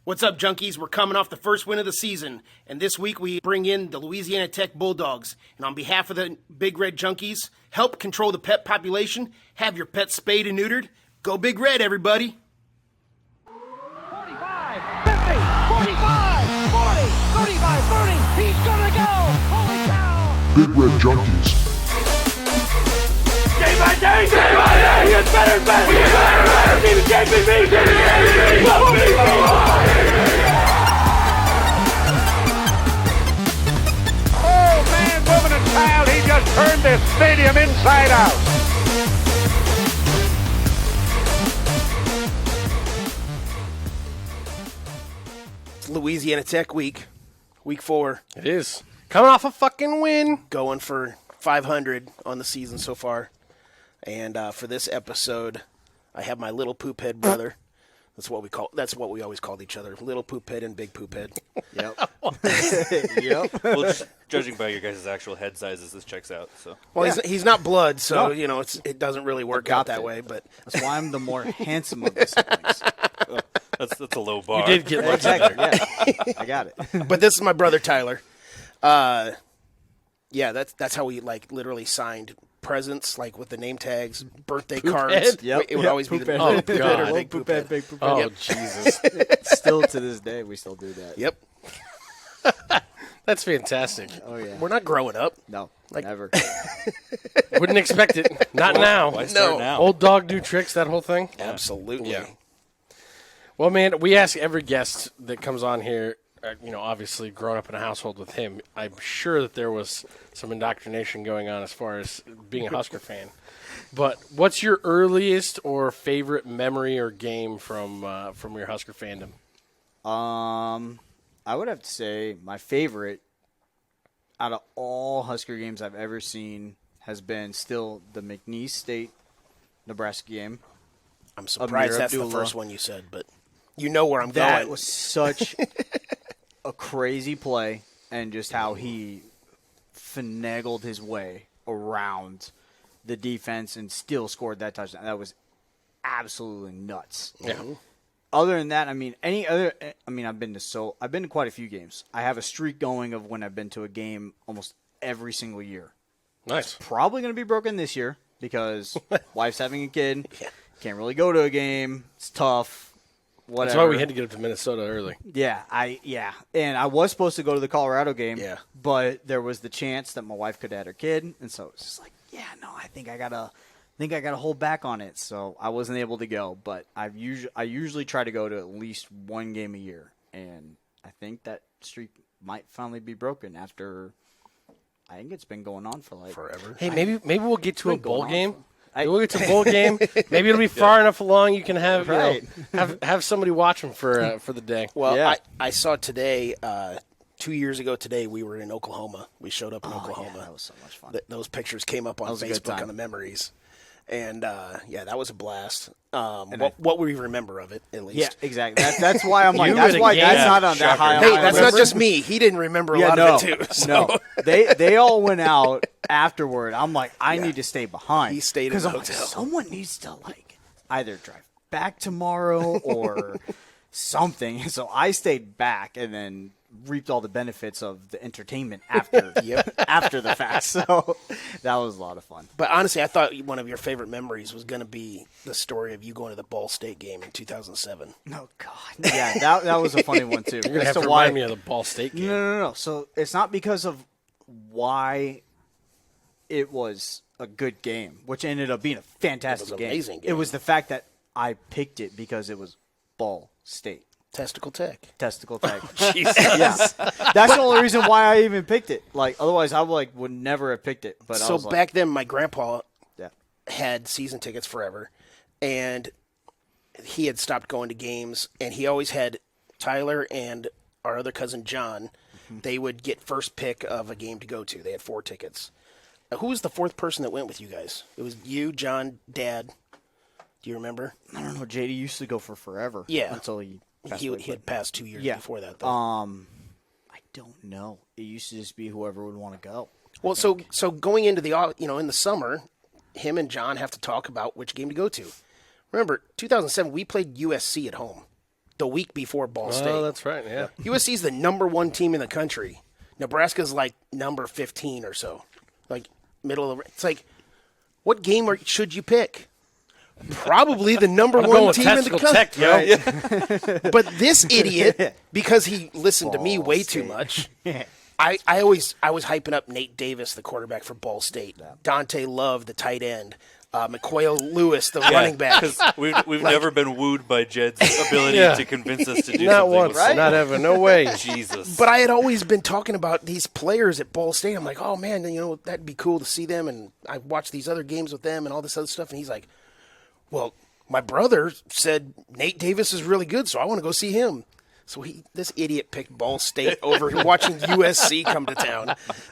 What's up, Junkies? We're coming off the first win of the season, and this week we bring in the Louisiana Tech Bulldogs. And on behalf of the Big Red Junkies, help control the pet population, have your pets spayed and neutered. Go Big Red, everybody! 45, 50, 45, 40, 35, 30, he's gonna go! Holy cow! Big Red Junkies. Day by day, he gets better and better! He gets better and better! Give me JPB! Give me Oh, man, woman, and child, he just turned this stadium inside out! It's Louisiana Tech week 4. It is. Coming off a fucking win. Going for 500 on the season so far. And for this episode, I have my little poop head brother. That's what we always called each other. Little poop head and big poop head. Yep. Yep. Well, just judging by your guys' actual head sizes, this checks out. So. Well, he's not blood, so it doesn't really work out that way. But that's why I'm the more handsome of the siblings. That's a low bar. You did get lucky. Exactly. Yeah, I got it. But this is my brother Tyler. That's how we literally signed presents, with the name tags, birthday cards. Head? Yep. It would always be Poop the head. poop head God. or big poop head. Big poop Oh, head. Jesus. Still to this day, we still do that. Yep. That's fantastic. Oh yeah. We're not growing up. No, Like- never. Wouldn't expect it. Not now. Why start now? Old dog do tricks, that whole thing. Absolutely. Yeah. Well, man, we ask every guest that comes on here, obviously growing up in a household with him, I'm sure that there was some indoctrination going on as far as being a Husker fan. But what's your earliest or favorite memory or game from your Husker fandom? I would have to say my favorite out of all Husker games I've ever seen has been still the McNeese State Nebraska game. I'm surprised that's the Abdullah. first one you said, but you know where I'm That going. was such a crazy play, and just how he finagled his way around the defense and still scored that touchdown. That was absolutely nuts. Yeah. Other than that, I've been to quite a few games. I have a streak going of when I've been to a game almost every single year. Nice. Probably going to be broken this year because wife's having a kid. Can't really go to a game. It's tough. Whatever. That's why we had to get up to Minnesota early. Yeah, and I was supposed to go to the Colorado game. Yeah. But there was the chance that my wife could have had her kid, and so it's just like, I think I gotta hold back on it. So I wasn't able to go, but I usually try to go to at least one game a year, and I think that streak might finally be broken after. I think it's been going on for forever. Hey, maybe we'll get to a been going bowl on game. for- Maybe we'll get to a bowl game. Maybe it'll be far enough along you can have Right. have somebody watch them for the day. Well, Yeah. I saw today, 2 years ago today, we were in Oklahoma. We showed up in Yeah, Oklahoma. that was so much fun. Those pictures came up on was a good Facebook time. on the memories. And, that was a blast. What we remember of it, at least. Yeah, exactly. That's why I'm like, You that's were why the that's game. not on that high. Hey, on that's my not list. just me. He didn't remember a lot of it, too. So. No, they all went out afterward. I'm like, I need to stay behind. He stayed in because the I'm like, hotel. someone needs to either drive back tomorrow or something. So I stayed back and then reaped all the benefits of the entertainment after after the fact. So that was a lot of fun. But honestly, I thought one of your favorite memories was going to be the story of you going to the Ball State game in 2007. Oh God, yeah, that was a funny one too. You're gonna As have to why- remind me of the Ball State game. No. So it's not because of why it was a good game, which ended up being a fantastic It was an game. amazing game. It was the fact that I picked it because it was Ball State. Testicle Tech. Testicle tag. Jesus. Yeah. That's the only reason why I even picked it. Otherwise I would never have picked it. But I So was back then, my grandpa yeah. had season tickets forever, and he had stopped going to games, and he always had Tyler and our other cousin John. They would get first pick of a game to go to. They had 4 tickets. Who was the 4th person that went with you guys? It was you, John, Dad. Do you remember? I don't know. JD used to go for forever. Yeah. Until he passed He away, had passed 2 years yeah. before that, though. I don't know. It used to just be whoever would want to go. Well, so going into the in the summer, him and John have to talk about which game to go to. Remember, 2007 we played USC at home. the week before Ball State. Oh, that's right. Yeah. USC's the number 1 team in the country. Nebraska's like number 15 or so, like middle of. It's like, what game should you pick? Probably the number I'm going 1 with team in the Testicle country. Tech, yo. But this idiot, because he listened to me Ball way too State. much, I was hyping up Nate Davis, the quarterback for Ball State, Dante Love, the tight end, McQuail Lewis, the running back. Because we've never been wooed by Jed's ability Yeah. to convince us to do Not something. once. with Not ever. No way. Jesus. But I had always been talking about these players at Ball State. I'm like, oh man, that'd be cool to see them, and I watched these other games with them and all this other stuff. And he's like, well, my brother said Nate Davis is really good, so I want to go see him. So this idiot picked Ball State over watching USC come to town.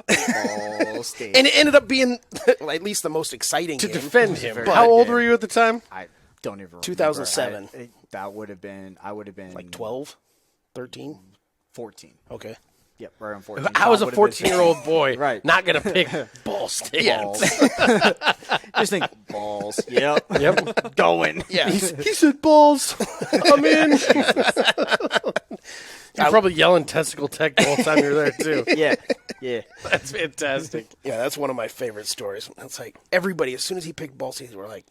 Ball State. And it ended up being at least the most exciting To game. defend him. Very How good old game. were you at the time? I don't even remember. 2007. That would have been. I would have been Like 12, 13? 14. Okay. Yep, right on 14. I was a Todd would have been 14-year-old boy, Right. not going to pick Ball State. balls. Just think balls. Yep. Yep. Going. Yeah. He said balls. I'm in. You're probably yelling Testicle Tech the whole time you're there, too. Yeah. Yeah. That's fantastic. Yeah, that's one of my favorite stories. It's like everybody, as soon as he picked Ball State, we're like,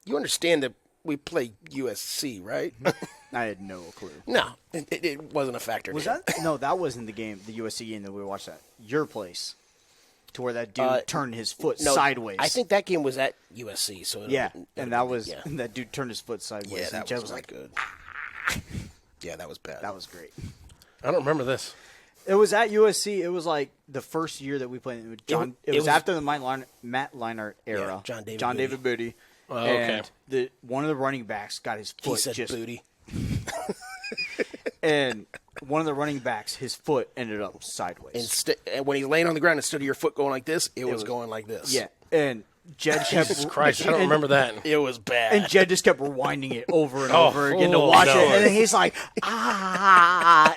you understand that we play USC, right? I had no clue. No, it wasn't a factor. Was to him. that? No, that wasn't the game, the USC game that we watched at your place, to where that dude turned his foot No, sideways. I think that game was at USC. So Yeah, and that was yeah, that dude turned his foot sideways. yeah and that Jed was was like like, good. Yeah, that was bad. that was great. I don't remember this. It was at USC. It was like the first year that we played. It was after the Matt Leinart era. Yeah, John David Booty. Oh, okay. And one of the running backs got his he foot said just booty. and one of the running backs, his foot ended up sideways. And when he laying on the ground, instead of your foot going like this, it was going like this. Yeah, and Jed Jesus Christ, I don't remember that. It was bad. And Jed just kept rewinding it over and Oh, over again to oh, watch no. it. And then he's like,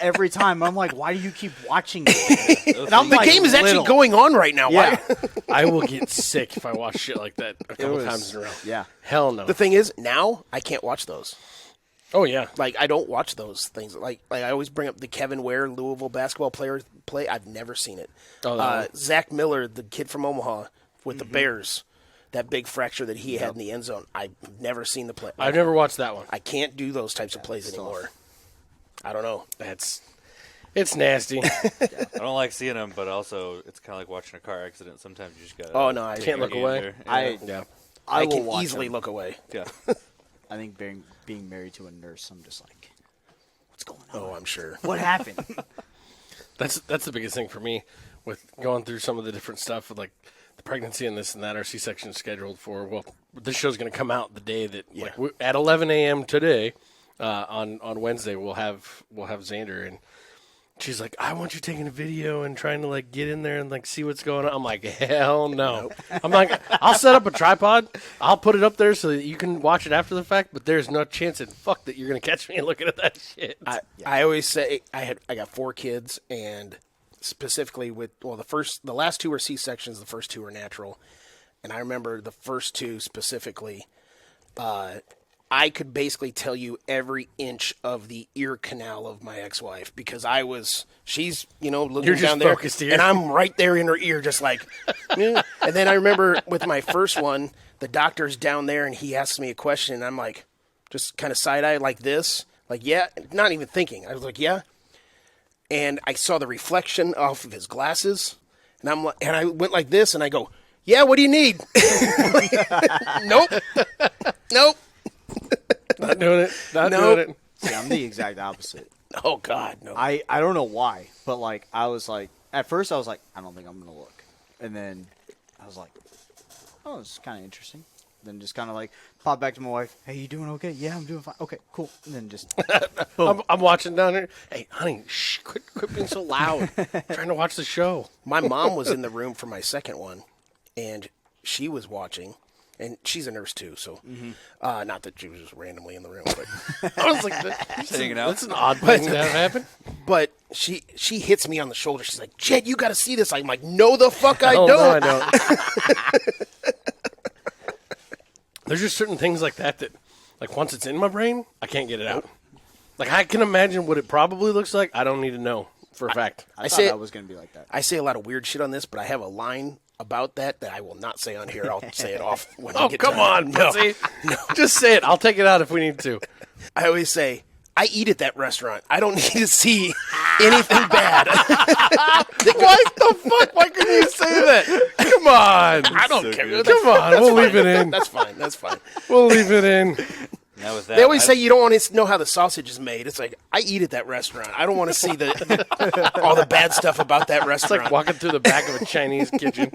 every time. I'm like, why do you keep watching it? And I'm the like, game is actually little. going on right now. Yeah. Why? I will get sick if I watch shit like that a couple was- times in a row. Yeah. Hell no. The thing is, now I can't watch those. Oh, yeah. Like, I don't watch those things. Like I always bring up the Kevin Ware Louisville basketball player play. I've never seen it. Oh, that one. Zach Miller, the kid from Omaha with Mm-hmm. the Bears, that big fracture that he had in the end zone. I've never seen the play. I've never watched that one. I can't do those types of plays anymore. I don't know. It's nasty. I don't like seeing them, but also it's kind of like watching a car accident. Sometimes you just got. Oh, no, I Can't look away. I I will can watch easily them. look away. Yeah. I think being married to a nurse, I'm just like, what's going on? Oh, I'm sure. What happened? That's the biggest thing for me with going through some of the different stuff with like the pregnancy and this and that. Our C-section is scheduled for, well, this show's going to come out the day that at 11 a.m. today on Wednesday we'll have Xander, and she's like, I want you taking a video and trying to like get in there and like see what's going on. I'm like, hell no. I'm like, I'll set up a tripod. I'll put it up there so that you can watch it after the fact, but there's no chance in fuck that you're going to catch me looking at that shit. I always say I got 4 kids, and specifically with the last 2 were C-sections, the first 2 were natural, and I remember the first 2 specifically. I could basically tell you every inch of the ear canal of my ex-wife because she's looking You're just down there, focused here. and I'm right there in her ear, just like. And then I remember with my first one, the doctor's down there, and he asks me a question, and I'm like, just kind of side-eye like this, like yeah, not even thinking. I was like yeah, and I saw the reflection off of his glasses, and I went like this, and I go, yeah, what do you need? Nope. Not doing it. Not Nope. doing it. See, I'm the exact opposite. Oh God, no. I don't know why, but like I was like, at first I was like, I don't think I'm gonna look, and then I was like, oh, this is kind of interesting. Then just kind of like pop back to my wife. Hey, you doing okay? Yeah, I'm doing fine. Okay, cool. And then just I'm watching down here. Hey, honey, shh, quit being so loud. I'm trying to watch the show. My mom was in the room for my second one, and she was watching, and she's a nurse too. So, not that she was just randomly in the room, but I was like, that's hanging out. an odd thing to have happen. but she hits me on the shoulder. She's like, Jed, you got to see this. I'm like, no, the fuck I Oh, don't. no, I don't. There's just certain things like that, like once it's in my brain, I can't get it out. Like, I can imagine what it probably looks like. I don't need to know for a fact. I thought say that was going to be like that. I say a lot of weird shit on this, but I have a line about that I will not say on here. I'll say it off when Oh, we get come done. on, pussy. Just say it. I'll take it out if we need to. I always say, I eat at that restaurant. I don't need to see anything bad. What the fuck? Why couldn't you say that? Come on. I don't care. Come on. We'll leave it in. That's fine. That's fine. We'll leave it in. Now with that, They always say you don't want to know how the sausage is made. It's like, I eat at that restaurant. I don't want to see all the bad stuff about that It's restaurant. like walking through the back of a Chinese kitchen.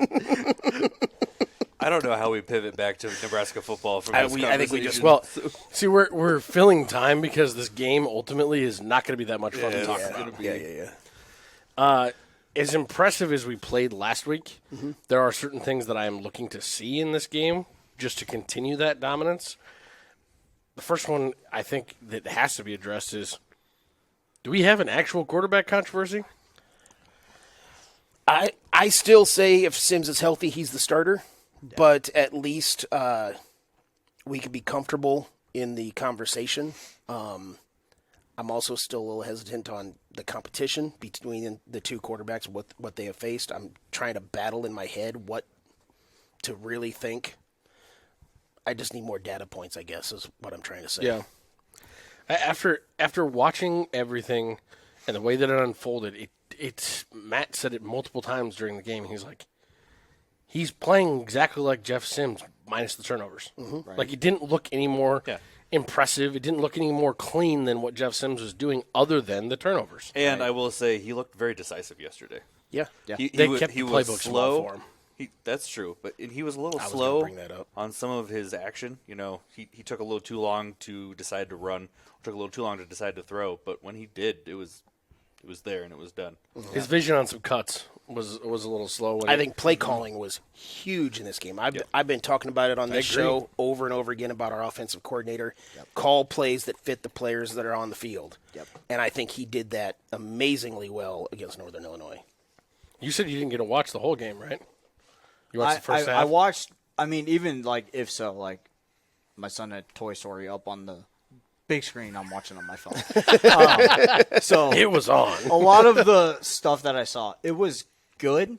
I don't know how we pivot back to Nebraska football from this I think we just conversation. Well, see, we're filling time because this game ultimately is not going to be that much fun to talk about. Yeah. As impressive as we played last week, there are certain things that I am looking to see in this game just to continue that dominance. The first one I think that has to be addressed is, do we have an actual quarterback controversy? I still say if Sims is healthy, he's the starter. But at least we could be comfortable in the conversation. I'm also still a little hesitant on the competition between the two quarterbacks, what they have faced. I'm trying to battle in my head what to really think. I just need more data points, I guess, is what I'm trying to say. Yeah. After watching everything and the way that it unfolded, it's Matt said it multiple times during the game. He's like, he's playing exactly like Jeff Sims minus the turnovers. Right. Like, it didn't look any more impressive. It didn't look any more clean than what Jeff Sims was doing other than the turnovers. And I will say he looked very decisive yesterday. Yeah. They kept the was playbook slow small for him. That's true, but he was a little I was slow gonna bring that up. on some of his action. You know, he took a little too long to decide to run, took a little too long to decide to throw. But when he did, it was there and it was done. His vision on some cuts was a little slow. I think play calling was huge in this game. I've been talking about it on this show over and over again about our offensive coordinator. Call plays that fit the players that are on the field. And I think he did that amazingly well against Northern Illinois. You said you didn't get to watch the whole game, right? You watched the first half? I watched. I mean, even if so, my son had Toy Story up on the big screen. I'm watching on my phone. So it was on. A lot of the stuff that I saw, it was good.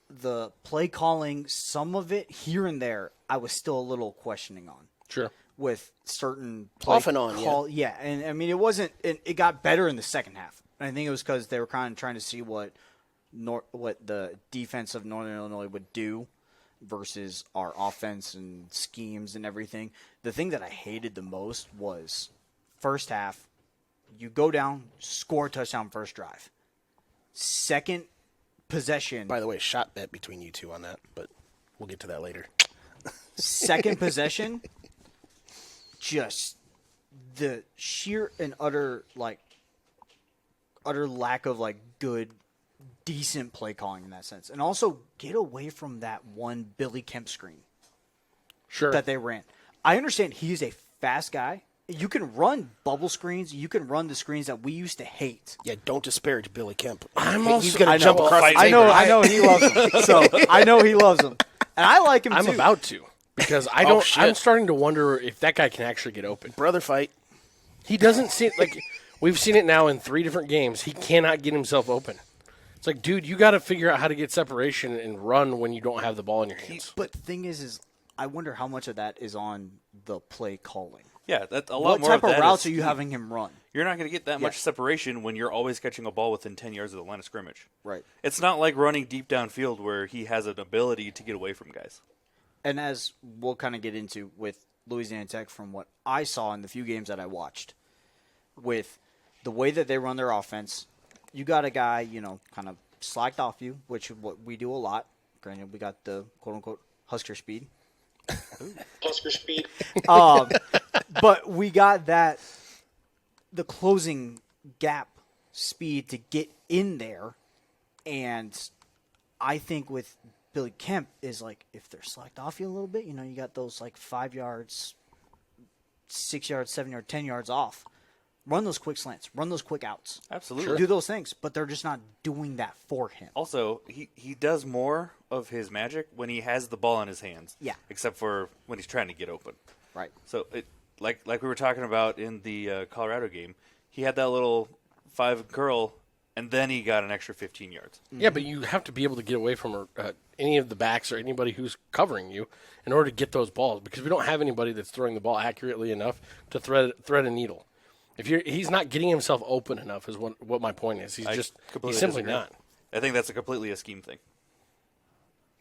The play calling, some of it here and there, I was still a little questioning on. Sure. With certain play off and on, yeah. And I mean, it wasn't. It got better in the second half. And I think it was because they were kind of trying to see what the defense of Northern Illinois would do versus our offense and schemes and everything. The thing that I hated the most was first half, you go down, score a touchdown first drive. Second possession. By the way, shot bet between you two on that, but we'll get to that later. Second possession, just the sheer and utter lack of good, decent play calling in that sense. And also get away from that one Billy Kemp screen that they ran. I understand he's a fast guy. You can run bubble screens. You can run the screens that we used to hate. Yeah, don't disparage Billy Kemp. I He's going to jump know. across the I table. know he loves him. So I know he loves him. And I like him I'm too. about to because I Oh, don't. shit. I'm starting to wonder if that guy can actually get open. Brother fight. He doesn't seem like we've seen it now in 3 different games. He cannot get himself open. It's like, dude, you got to figure out how to get separation and run when you don't have the ball in your hands. But the thing is I wonder how much of that is on the play calling. Yeah, that's a lot What more type of of that routes is are you having him run? You're not going to get that much separation when you're always catching a ball within 10 yards of the line of scrimmage. Right. It's not like running deep downfield where he has an ability to get away from guys. And as we'll kind of get into with Louisiana Tech from what I saw in the few games that I watched, with the way that they run their offense, you got a guy, kind of slacked off you, which is what we do a lot. Granted, we got the quote-unquote Husker speed. Husker speed. But we got the closing gap speed to get in there. And I think with Billy Kemp is if they're slacked off you a little bit, you got those 5 yards, 6 yards, 7 yards, 10 yards off. Run those quick slants. Run those quick outs. Absolutely. Do those things, but they're just not doing that for him. Also, he does more of his magic when he has the ball in his hands. Yeah. Except for when he's trying to get open. Right. So, like we were talking about in the Colorado game, he had that little 5 curl, and then he got an extra 15 yards. Yeah, but you have to be able to get away from any of the backs or anybody who's covering you in order to get those balls, because we don't have anybody that's throwing the ball accurately enough to thread a needle. He's not getting himself open enough is what my point is. He's simply disagree. not. I think that's completely a scheme thing.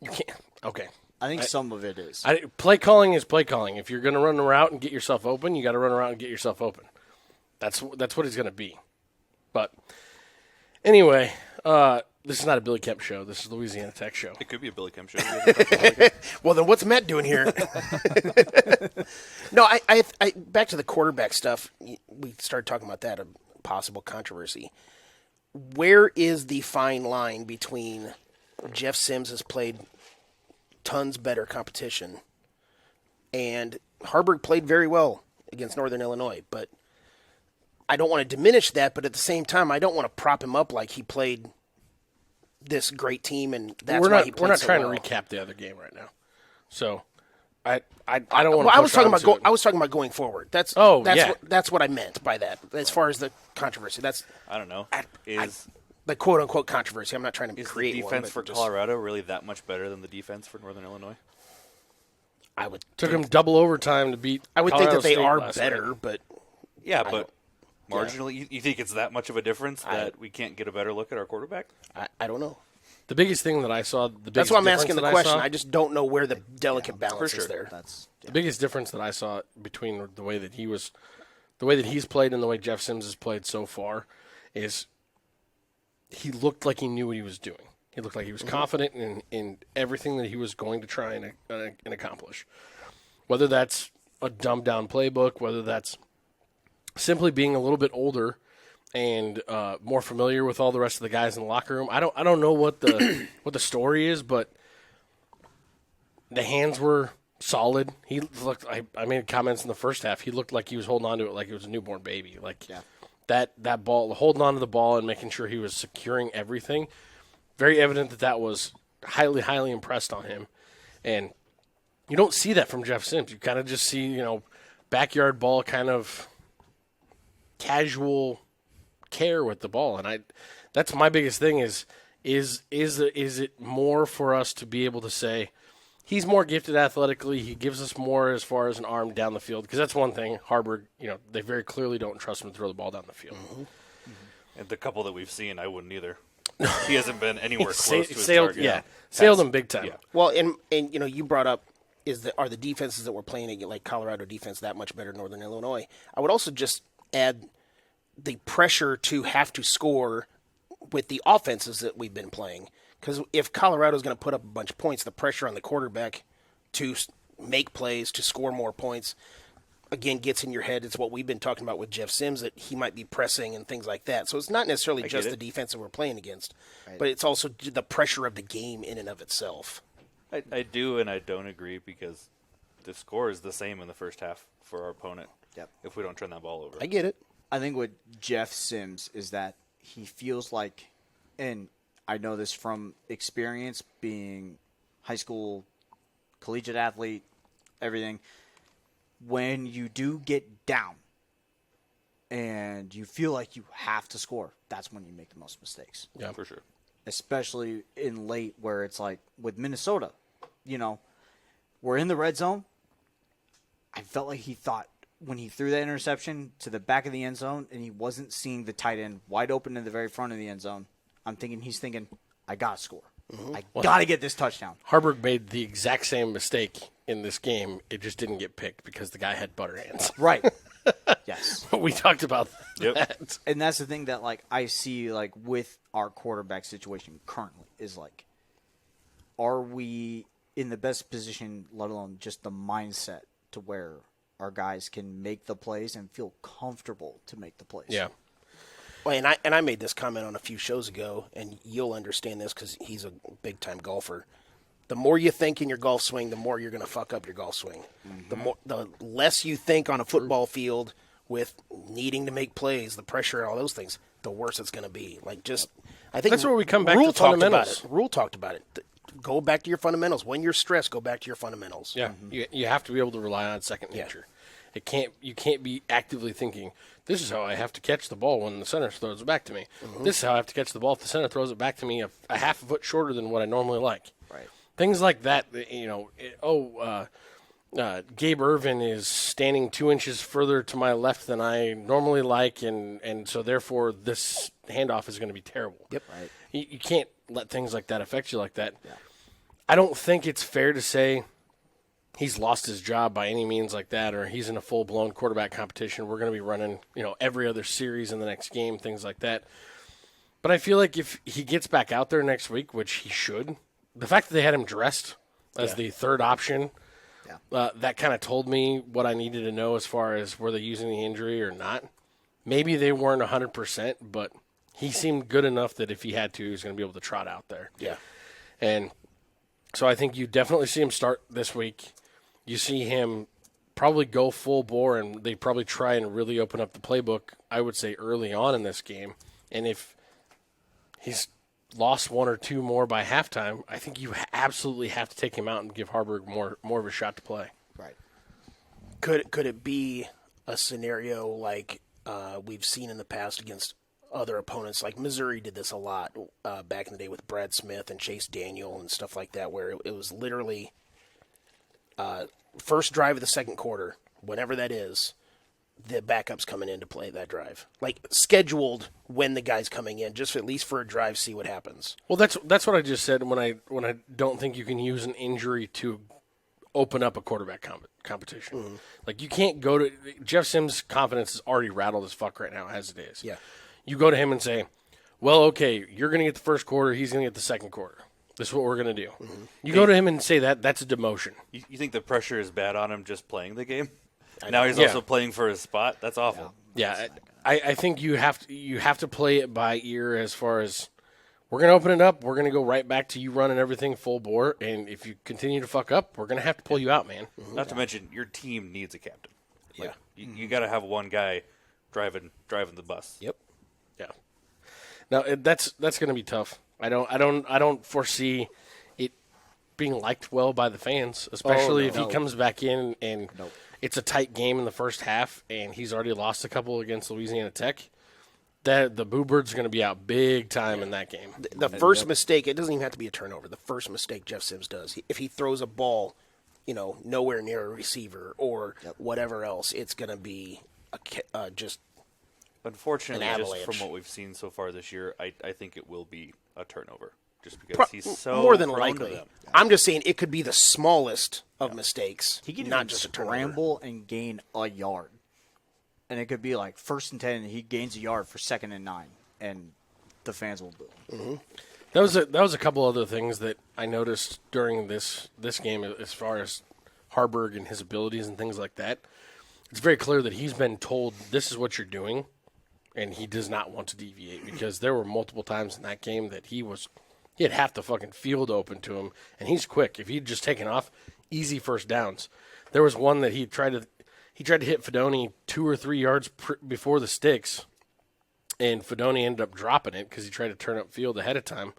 You can't. Okay. I think some of it is. Play calling is play calling. If you're going to run a route and get yourself open, you got to run around and get yourself open. That's what it's going to be. But anyway, this is not a Billy Kemp show. This is Louisiana Tech show. It could be a Billy Kemp show. Well, then what's Matt doing here? No, I back to the quarterback stuff. We started talking about that, a possible controversy. Where is the fine line between Jeff Sims has played tons better competition, and Haarberg played very well against Northern Illinois, but I don't want to diminish that, but at the same time, I don't want to prop him up like he played this great team, and that's why he played so well. We're not trying to recap the other game right now, so I don't want. Well, I was talking about going forward. That's what I meant by that. As far as the controversy, I don't know. The quote unquote controversy. I'm not trying to create the defense for Colorado really that much better than the defense for Northern Illinois? Took them double overtime to beat. I would Colorado think that they State are better, night. but yeah, but marginally, you think it's that much of a difference that we can't get a better look at our quarterback? I don't know. The biggest thing that I saw, that's why I'm asking the question. I just don't know where the delicate balance is there. The biggest difference that I saw between the way that he's played and the way Jeff Sims has played so far is he looked like he knew what he was doing. He looked like he was confident in everything that he was going to try and accomplish. Whether that's a dumbed-down playbook, whether that's simply being a little bit older and more familiar with all the rest of the guys in the locker room. I don't know what the what the story is, but the hands were solid. He looked. I made comments in the first half. He looked like he was holding on to it like it was a newborn baby. Like that ball, holding on to the ball and making sure he was securing everything. Very evident that was highly impressed on him, and you don't see that from Jeff Sims. You kind of just see backyard ball kind of casual care with the ball, and that's my biggest thing is it more for us to be able to say he's more gifted athletically, he gives us more as far as an arm down the field, because that's one thing Haarberg, they very clearly don't trust him to throw the ball down the field. And the couple that we've seen, I wouldn't either. He hasn't been anywhere close to his target. Yeah, sailed him big time. Yeah. Well, and you brought up are the defenses that we're playing against, like Colorado defense, that much better than Northern Illinois? I would also just add the pressure to have to score with the offenses that we've been playing. Because if Colorado's going to put up a bunch of points, the pressure on the quarterback to make plays, to score more points, again, gets in your head. It's what we've been talking about with Jeff Sims, that he might be pressing and things like that. So it's not necessarily just the defense that we're playing against, but it's also the pressure of the game in and of itself. I do and I don't agree, because the score is the same in the first half for our opponent if we don't turn that ball over. I get it. I think with Jeff Sims is that he feels like, and I know this from experience being high school, collegiate athlete, everything, when you do get down and you feel like you have to score, that's when you make the most mistakes. Yeah, for sure. Especially in late, where it's like with Minnesota, we're in the red zone. I felt like he thought when he threw that interception to the back of the end zone and he wasn't seeing the tight end wide open in the very front of the end zone, he's thinking, I got to score. I got to get this touchdown. Haarberg made the exact same mistake in this game. It just didn't get picked because the guy had butter hands. Right. Yes. We talked about that. And that's the thing that I see with our quarterback situation currently is are we in the best position, let alone just the mindset to where our guys can make the plays and feel comfortable to make the plays. Yeah. Well, and I made this comment on a few shows ago, and you'll understand this because he's a big-time golfer. The more you think in your golf swing, the more you're going to fuck up your golf swing. Mm-hmm. The less you think on a football field with needing to make plays, the pressure and all those things, the worse it's going to be. I think that's where we come back to fundamentals. Rule talked about it. Go back to your fundamentals. When you're stressed, go back to your fundamentals. Yeah, you have to be able to rely on second nature. You can't be actively thinking, This is how I have to catch the ball when the center throws it back to me. This is how I have to catch the ball if the center throws it back to me a half a foot shorter than what I normally like. Right. Things like that, Gabe Irvin is standing 2 inches further to my left than I normally like, and so therefore this handoff is going to be terrible. Yep. Right. You can't let things like that affect you like that. Yeah. I don't think it's fair to say he's lost his job by any means like that, or he's in a full-blown quarterback competition. We're going to be running, every other series in the next game, things like that. But I feel like if he gets back out there next week, which he should, the fact that they had him dressed as the third option, that kind of told me what I needed to know as far as were they using the injury or not. Maybe they weren't 100%, but he seemed good enough that if he had to, he was going to be able to trot out there. Yeah. And so I think you definitely see him start this week. You see him probably go full bore, and they probably try and really open up the playbook, I would say, early on in this game. And if he's lost one or two more by halftime, I think you absolutely have to take him out and give Haarberg more of a shot to play. Right. Could it be a scenario like we've seen in the past against other opponents? Like Missouri did this a lot back in the day with Brad Smith and Chase Daniel and stuff like that, where it was literally first drive of the second quarter, whenever that is, the backup's coming in to play that drive. Like scheduled when the guy's coming in, just at least for a drive, see what happens. Well, that's what I just said when I don't think you can use an injury to open up a quarterback competition. Mm-hmm. Like you can't go to Jeff Sims' confidence is already rattled as fuck right now as it is. Yeah. You go to him and say, well, okay, you're going to get the first quarter, he's going to get the second quarter. This is what we're going to do. Mm-hmm. You go to him and say that's a demotion. You think the pressure is bad on him just playing the game? Now he's also playing for his spot? That's awful. Yeah, I think you have to play it by ear as far as we're going to open it up. We're going to go right back to you running everything full bore. And if you continue to fuck up, we're going to have to pull you out, man. Mm-hmm. Not to mention, your team needs a captain. Yeah. You got to have one guy driving the bus. Yep. Yeah. Now that's going to be tough. I don't foresee it being liked well by the fans, especially if he comes back in and it's a tight game in the first half and he's already lost a couple against Louisiana Tech. That the Boo Bird's going to be out big time in that game. The first mistake, it doesn't even have to be a turnover. The first mistake Jeff Sims does, if he throws a ball, nowhere near a receiver or whatever else, it's going to be just. Unfortunately, an just avalanche. from what we've seen so far this year, I think it will be a turnover. Just because he's so more than prone to likely. them. I'm just saying it could be the smallest of mistakes, He could not even just a turnover. scramble and gain a yard. And it could be like 1st and 10, and he gains a yard for 2nd and 9, and the fans will boo. Mm-hmm. That was a couple other things that I noticed during this game as far as Haarberg and his abilities and things like that. It's very clear that he's been told this is what you're doing, and he does not want to deviate because there were multiple times in that game that he had half the fucking field open to him, and he's quick. If he'd just taken off, easy first downs. There was one that he tried to hit Fedoni 2 or 3 yards before the sticks, and Fedoni ended up dropping it because he tried to turn up field ahead of time.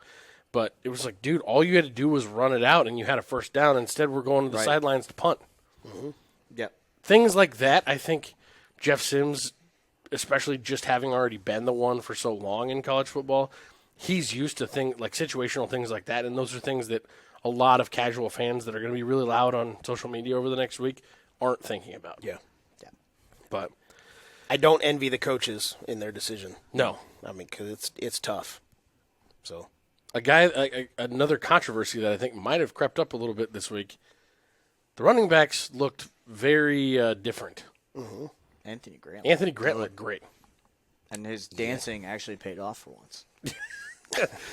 But it was like, dude, all you had to do was run it out, and you had a first down. Instead, we're going to the sidelines to punt. Mm-hmm. Yep. Things like that, I think Jeff Sims, especially just having already been the one for so long in college football, he's used to things like situational things like that, and those are things that a lot of casual fans that are going to be really loud on social media over the next week aren't thinking about. Yeah. But I don't envy the coaches in their decision. no, I mean, because it's tough. So another controversy that I think might have crept up a little bit this week. The running backs looked very different. Mm-hmm. Anthony Grant looked great. And his dancing actually paid off for once.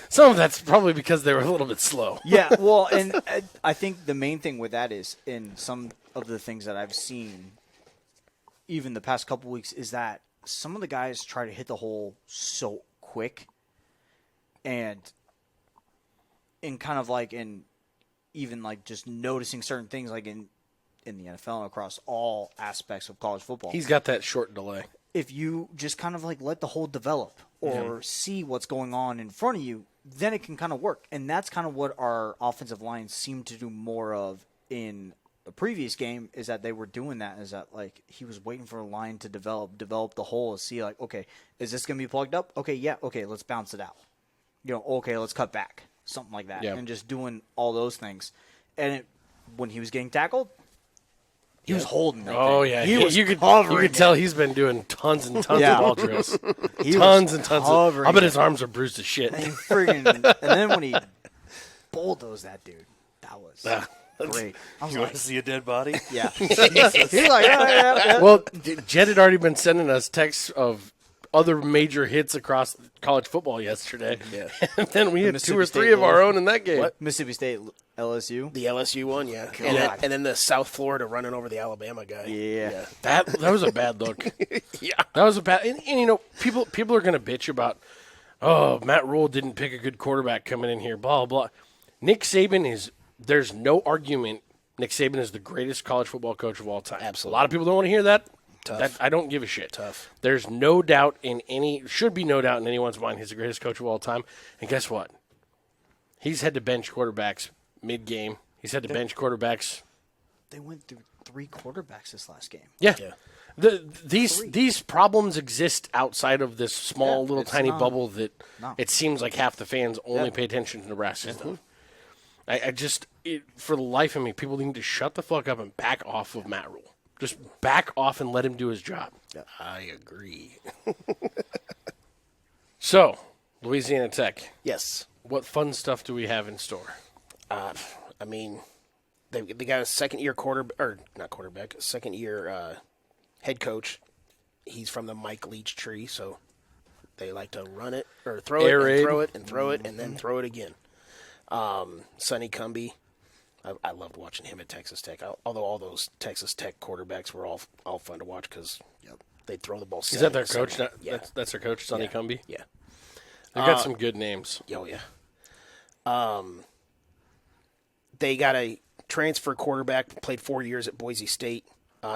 Some of that's probably because they were a little bit slow. Yeah, well, and I think the main thing with that is in some of the things that I've seen, even the past couple weeks, is that some of the guys try to hit the hole so quick, and kind of like in even like just noticing certain things like in the NFL and across all aspects of college football. He's got that short delay. If you just kind of like let the hole develop or see what's going on in front of you, then it can kind of work. And that's kind of what our offensive lines seem to do more of in the previous game is that they were doing that is that like he was waiting for a line to develop the hole and see like, okay, is this going to be plugged up? Okay, yeah, okay, let's bounce it out. Okay, let's cut back. Something like that. Yeah. And just doing all those things. And when he was getting tackled, he was holding that Oh, thing. yeah. You could covering tell he's been doing tons and tons Yeah. of ball drills. He Tons was and tons. covering I bet it. his arms are bruised as shit. And and then when he bulldozed that dude, that was great. I was You want like, to see a dead body? yeah. He's like, yeah. Well, Jed had already been sending us texts of other major hits across college football yesterday. Yeah. And then we had 2 Mississippi or 3 State of our one. own in that game. What? Mississippi State, LSU. The LSU one, yeah. God. And then the South Florida running over the Alabama guy. Yeah. That was a bad look. Yeah. That was a bad. And people are going to bitch about, oh, Matt Rule didn't pick a good quarterback coming in here. Blah blah. Nick Saban is. There's no argument. Nick Saban is the greatest college football coach of all time. Absolutely. A lot of people don't want to hear that. Tough. I don't give a shit. Tough. There's no doubt should be no doubt in anyone's mind he's the greatest coach of all time. And guess what? He's had to bench quarterbacks mid-game. He's had to bench quarterbacks. They went through 3 quarterbacks this last game. Yeah. Yeah. These problems exist outside of this small little it's tiny not. bubble that No. it seems like half the fans only pay attention to Nebraska stuff. I just, for the life of me, people need to shut the fuck up and back off of Matt Rule. Just back off and let him do his job. I agree. So, Louisiana Tech, Yes. what fun stuff do we have in store? I mean, they got a second-year second-year head coach. He's from the Mike Leach tree, so they like to run it or throw Air it raid. and throw it and throw it and then throw it again. Sonny Cumbie, I loved watching him at Texas Tech. Although all those Texas Tech quarterbacks were all fun to watch because they throw the ball. Is that their coach? Yeah, That's their coach, Sonny Yeah. Cumbie? yeah. They've got some good names. Oh, yeah. They got a transfer quarterback, played 4 years at Boise State.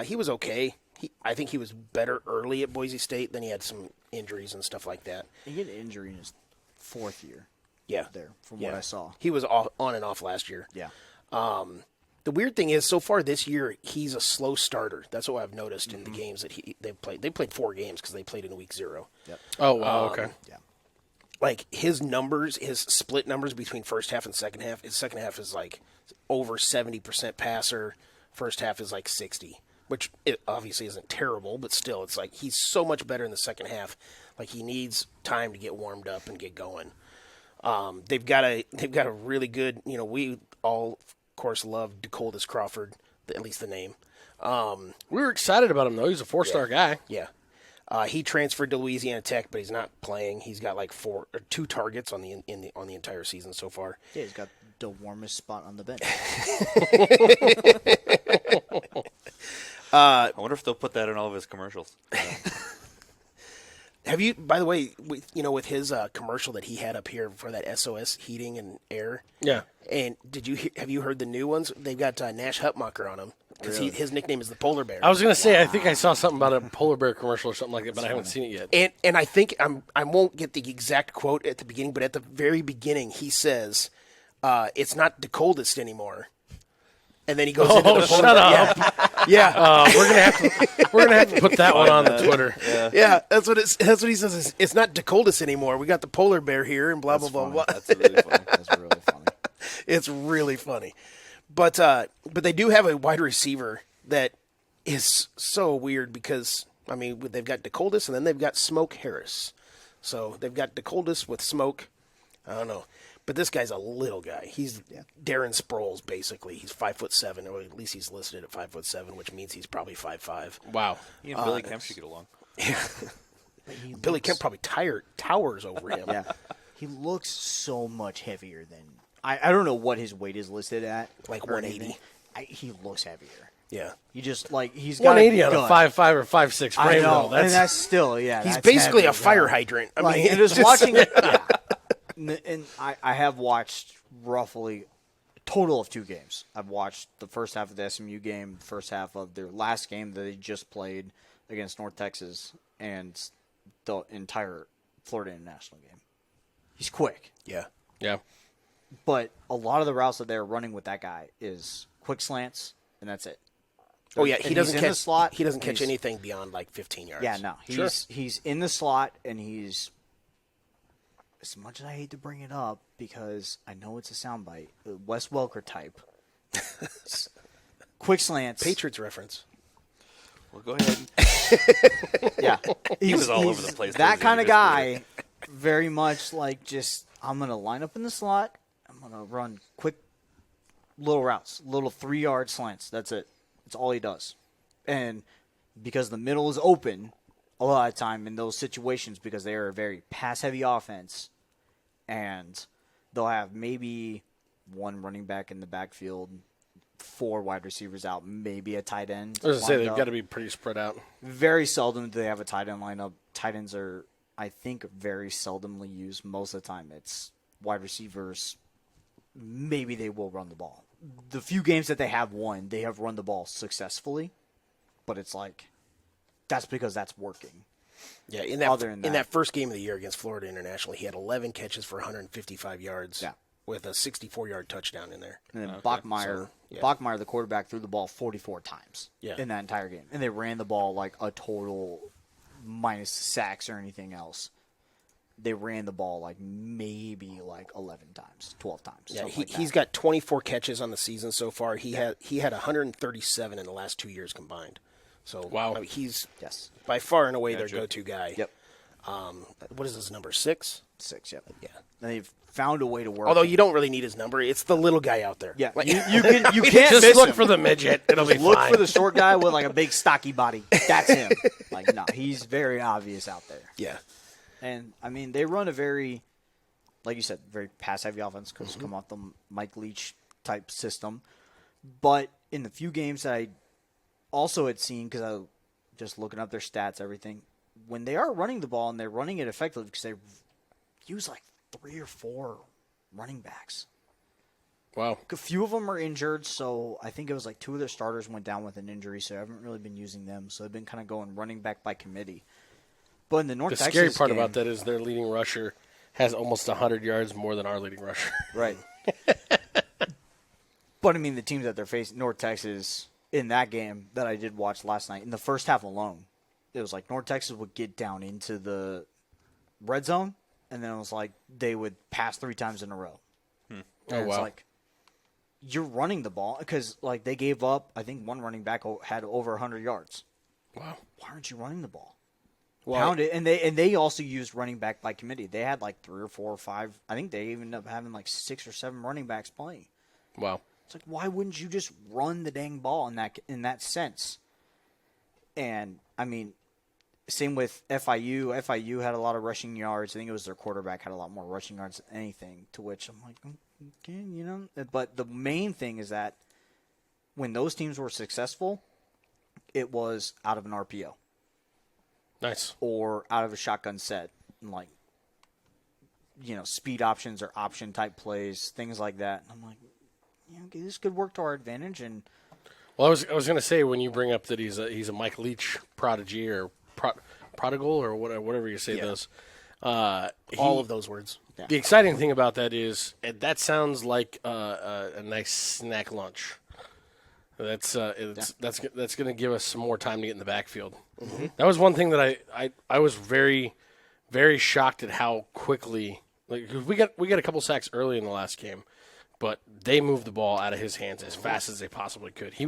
He was okay. I think he was better early at Boise State. Then he had some injuries and stuff like that. He had an injury in his 4th year. Yeah. There, from what I saw. He was on and off last year. Yeah. The weird thing is, so far this year, he's a slow starter. That's what I've noticed in the games that they've played. They played 4 games because they played in week 0. Yep. Oh, wow, okay. Yeah. Like his numbers, his split numbers between first half and second half. His second half is like over 70% passer. First half is like 60, which it obviously isn't terrible, but still, it's like he's so much better in the second half. Like he needs time to get warmed up and get going. They've got a really good. We all, of course, love DeColdis Crawford, at least the name. We were excited about him, though. He's a 4-star guy. Yeah. He transferred to Louisiana Tech, but he's not playing. He's got like 2 targets on the entire season so far. Yeah, he's got the warmest spot on the bench. I wonder if they'll put that in all of his commercials. Have you, by the way, with his commercial that he had up here for that SOS heating and air? Yeah. And have you heard the new ones? They've got Nash Hutmacher on them because his nickname is the Polar Bear. I was going to say, I think I saw something about a polar bear commercial or something like that, but I haven't seen it yet. And I think I won't get the exact quote at the beginning, but at the very beginning he says, "It's not the coldest anymore." And then he goes into the shut up. Yeah. We're gonna have to put that one on the Twitter. Yeah, that's what he says. It's not the coldest anymore. We got the polar bear here, and blah blah blah blah. That's really funny. That's really funny. It's really funny, but they do have a wide receiver that is so weird because they've got DeColdis and then they've got Smoke Harris. So they've got DeColdis with Smoke. I don't know, but this guy's a little guy. He's Darren Sproles basically. He's 5'7", or at least he's listed at 5'7", which means he's probably 5'5". Wow. He and Billy Kemp should get along. Billy Kemp probably towers over him. Yeah. He looks so much heavier than I don't know what his weight is listed at. Like or 180. anything. He looks heavier. Yeah. He just he's got 180 on a gun. 5'5" or 5'6" I frame, know, though. and that's still He's that's basically heavy a as fire hell. hydrant. And just watching it. Yeah. And I have watched roughly a total of 2 games. I've watched the first half of the SMU game, the first half of their last game that they just played against North Texas, and the entire Florida International game. He's quick. Yeah. Yeah. But a lot of the routes that they're running with that guy is quick slants and that's it. Oh yeah, And he he's doesn't in catch the slot. He doesn't and catch he's- anything beyond like 15 yards. Yeah, no. He's in the slot, and he's, as much as I hate to bring it up because I know it's a soundbite, the Wes Welker type. Quick slants. Patriots reference. Well, go ahead. Yeah. He was all He's over the place. That towards the end kind of his career. guy, very much like just, I'm going to line up in the slot. I'm going to run quick little routes, little 3-yard slants. That's it. That's all he does. And because the middle is open a lot of time in those situations because they are a very pass-heavy offense, and they'll have maybe one running back in the backfield, 4 wide receivers out, maybe a tight end. I was going to say, lined they've up. got to be pretty spread out. Very seldom do they have a tight end lineup. Tight ends are, I think, very seldomly used. Most of the time it's wide receivers. Maybe they will run the ball. The few games that they have won, they have run the ball successfully. But it's like, that's because that's working. Yeah, Other than in that- that first game of the year against Florida International, he had 11 catches for 155 yards. Yeah. With a 64-yard touchdown in there. And then Bachmeier, So, yeah. Bachmeier, the quarterback, threw the ball 44 times Yeah. in that entire game. And they ran the ball like a total minus sacks or anything else. They ran the ball like maybe like 11 times, 12 times. Yeah, something like he's that. got 24 catches on the season so far. He had 137 in the last 2 years combined. So Wow. I mean, he's Yes. by far and away their Gotcha. go-to guy. Yep. What is his number? 6? 6, yep. Yeah. And they've found a way to work. Although it. you don't really need his number, it's the little guy out there. Yeah, Like- you can't Just miss look him. for the midget. It'll be Look fine. for the short guy with like a big stocky body. That's him. Like, no, he's very obvious out there. yeah. And, I mean, they run a very, like you said, very pass-heavy offense because come off the Mike Leach type system. But in the few games that I also had seen, because I was just looking up their stats, everything, when they are running the ball and they're running it effectively because they use like 3 or 4 running backs. Wow. A few of them are injured, so I think it was like 2 of their starters went down with an injury, so I haven't really been using them. So I've been kind of going running back by committee. But in the North The Texas scary part game, about that is their leading rusher has almost 100 yards more than our leading rusher. right? But I mean, the teams that they're facing, North Texas, in that game that I did watch last night, in the first half alone, it was like North Texas would get down into the red zone, and then it was like they would pass 3 times in a row. And Oh, it's wow. like, you're running the ball because like they gave up. I think one running back had over 100 yards. Wow. Why aren't you running the ball? Well, Pound it, and they also used running back by committee. They had like 3 or 4 or 5. I think they even ended up having like 6 or 7 running backs playing. Wow. It's like, why wouldn't you just run the dang ball in that sense? And I mean, same with FIU. FIU had a lot of rushing yards. I think it was their quarterback had a lot more rushing yards than anything. To which I'm like, okay, you know. But the main thing is that when those teams were successful, it was out of an RPO Nice. or out of a shotgun set, and like, you know, speed options or option type plays, things like that. And I'm like, yeah, okay, this could work to our advantage. And Well, I was going to say when you bring up that he's a Mike Leach prodigy or prodigal or whatever you say Yeah. those. all of those words. The exciting thing about that is that sounds like a nice snack lunch. That's going to give us some more time to get in the backfield. Mm-hmm. That was one thing that I was very, very shocked at how quickly, like, 'cause we got a couple sacks early in the last game, but they moved the ball out of his hands as fast as they possibly could. He's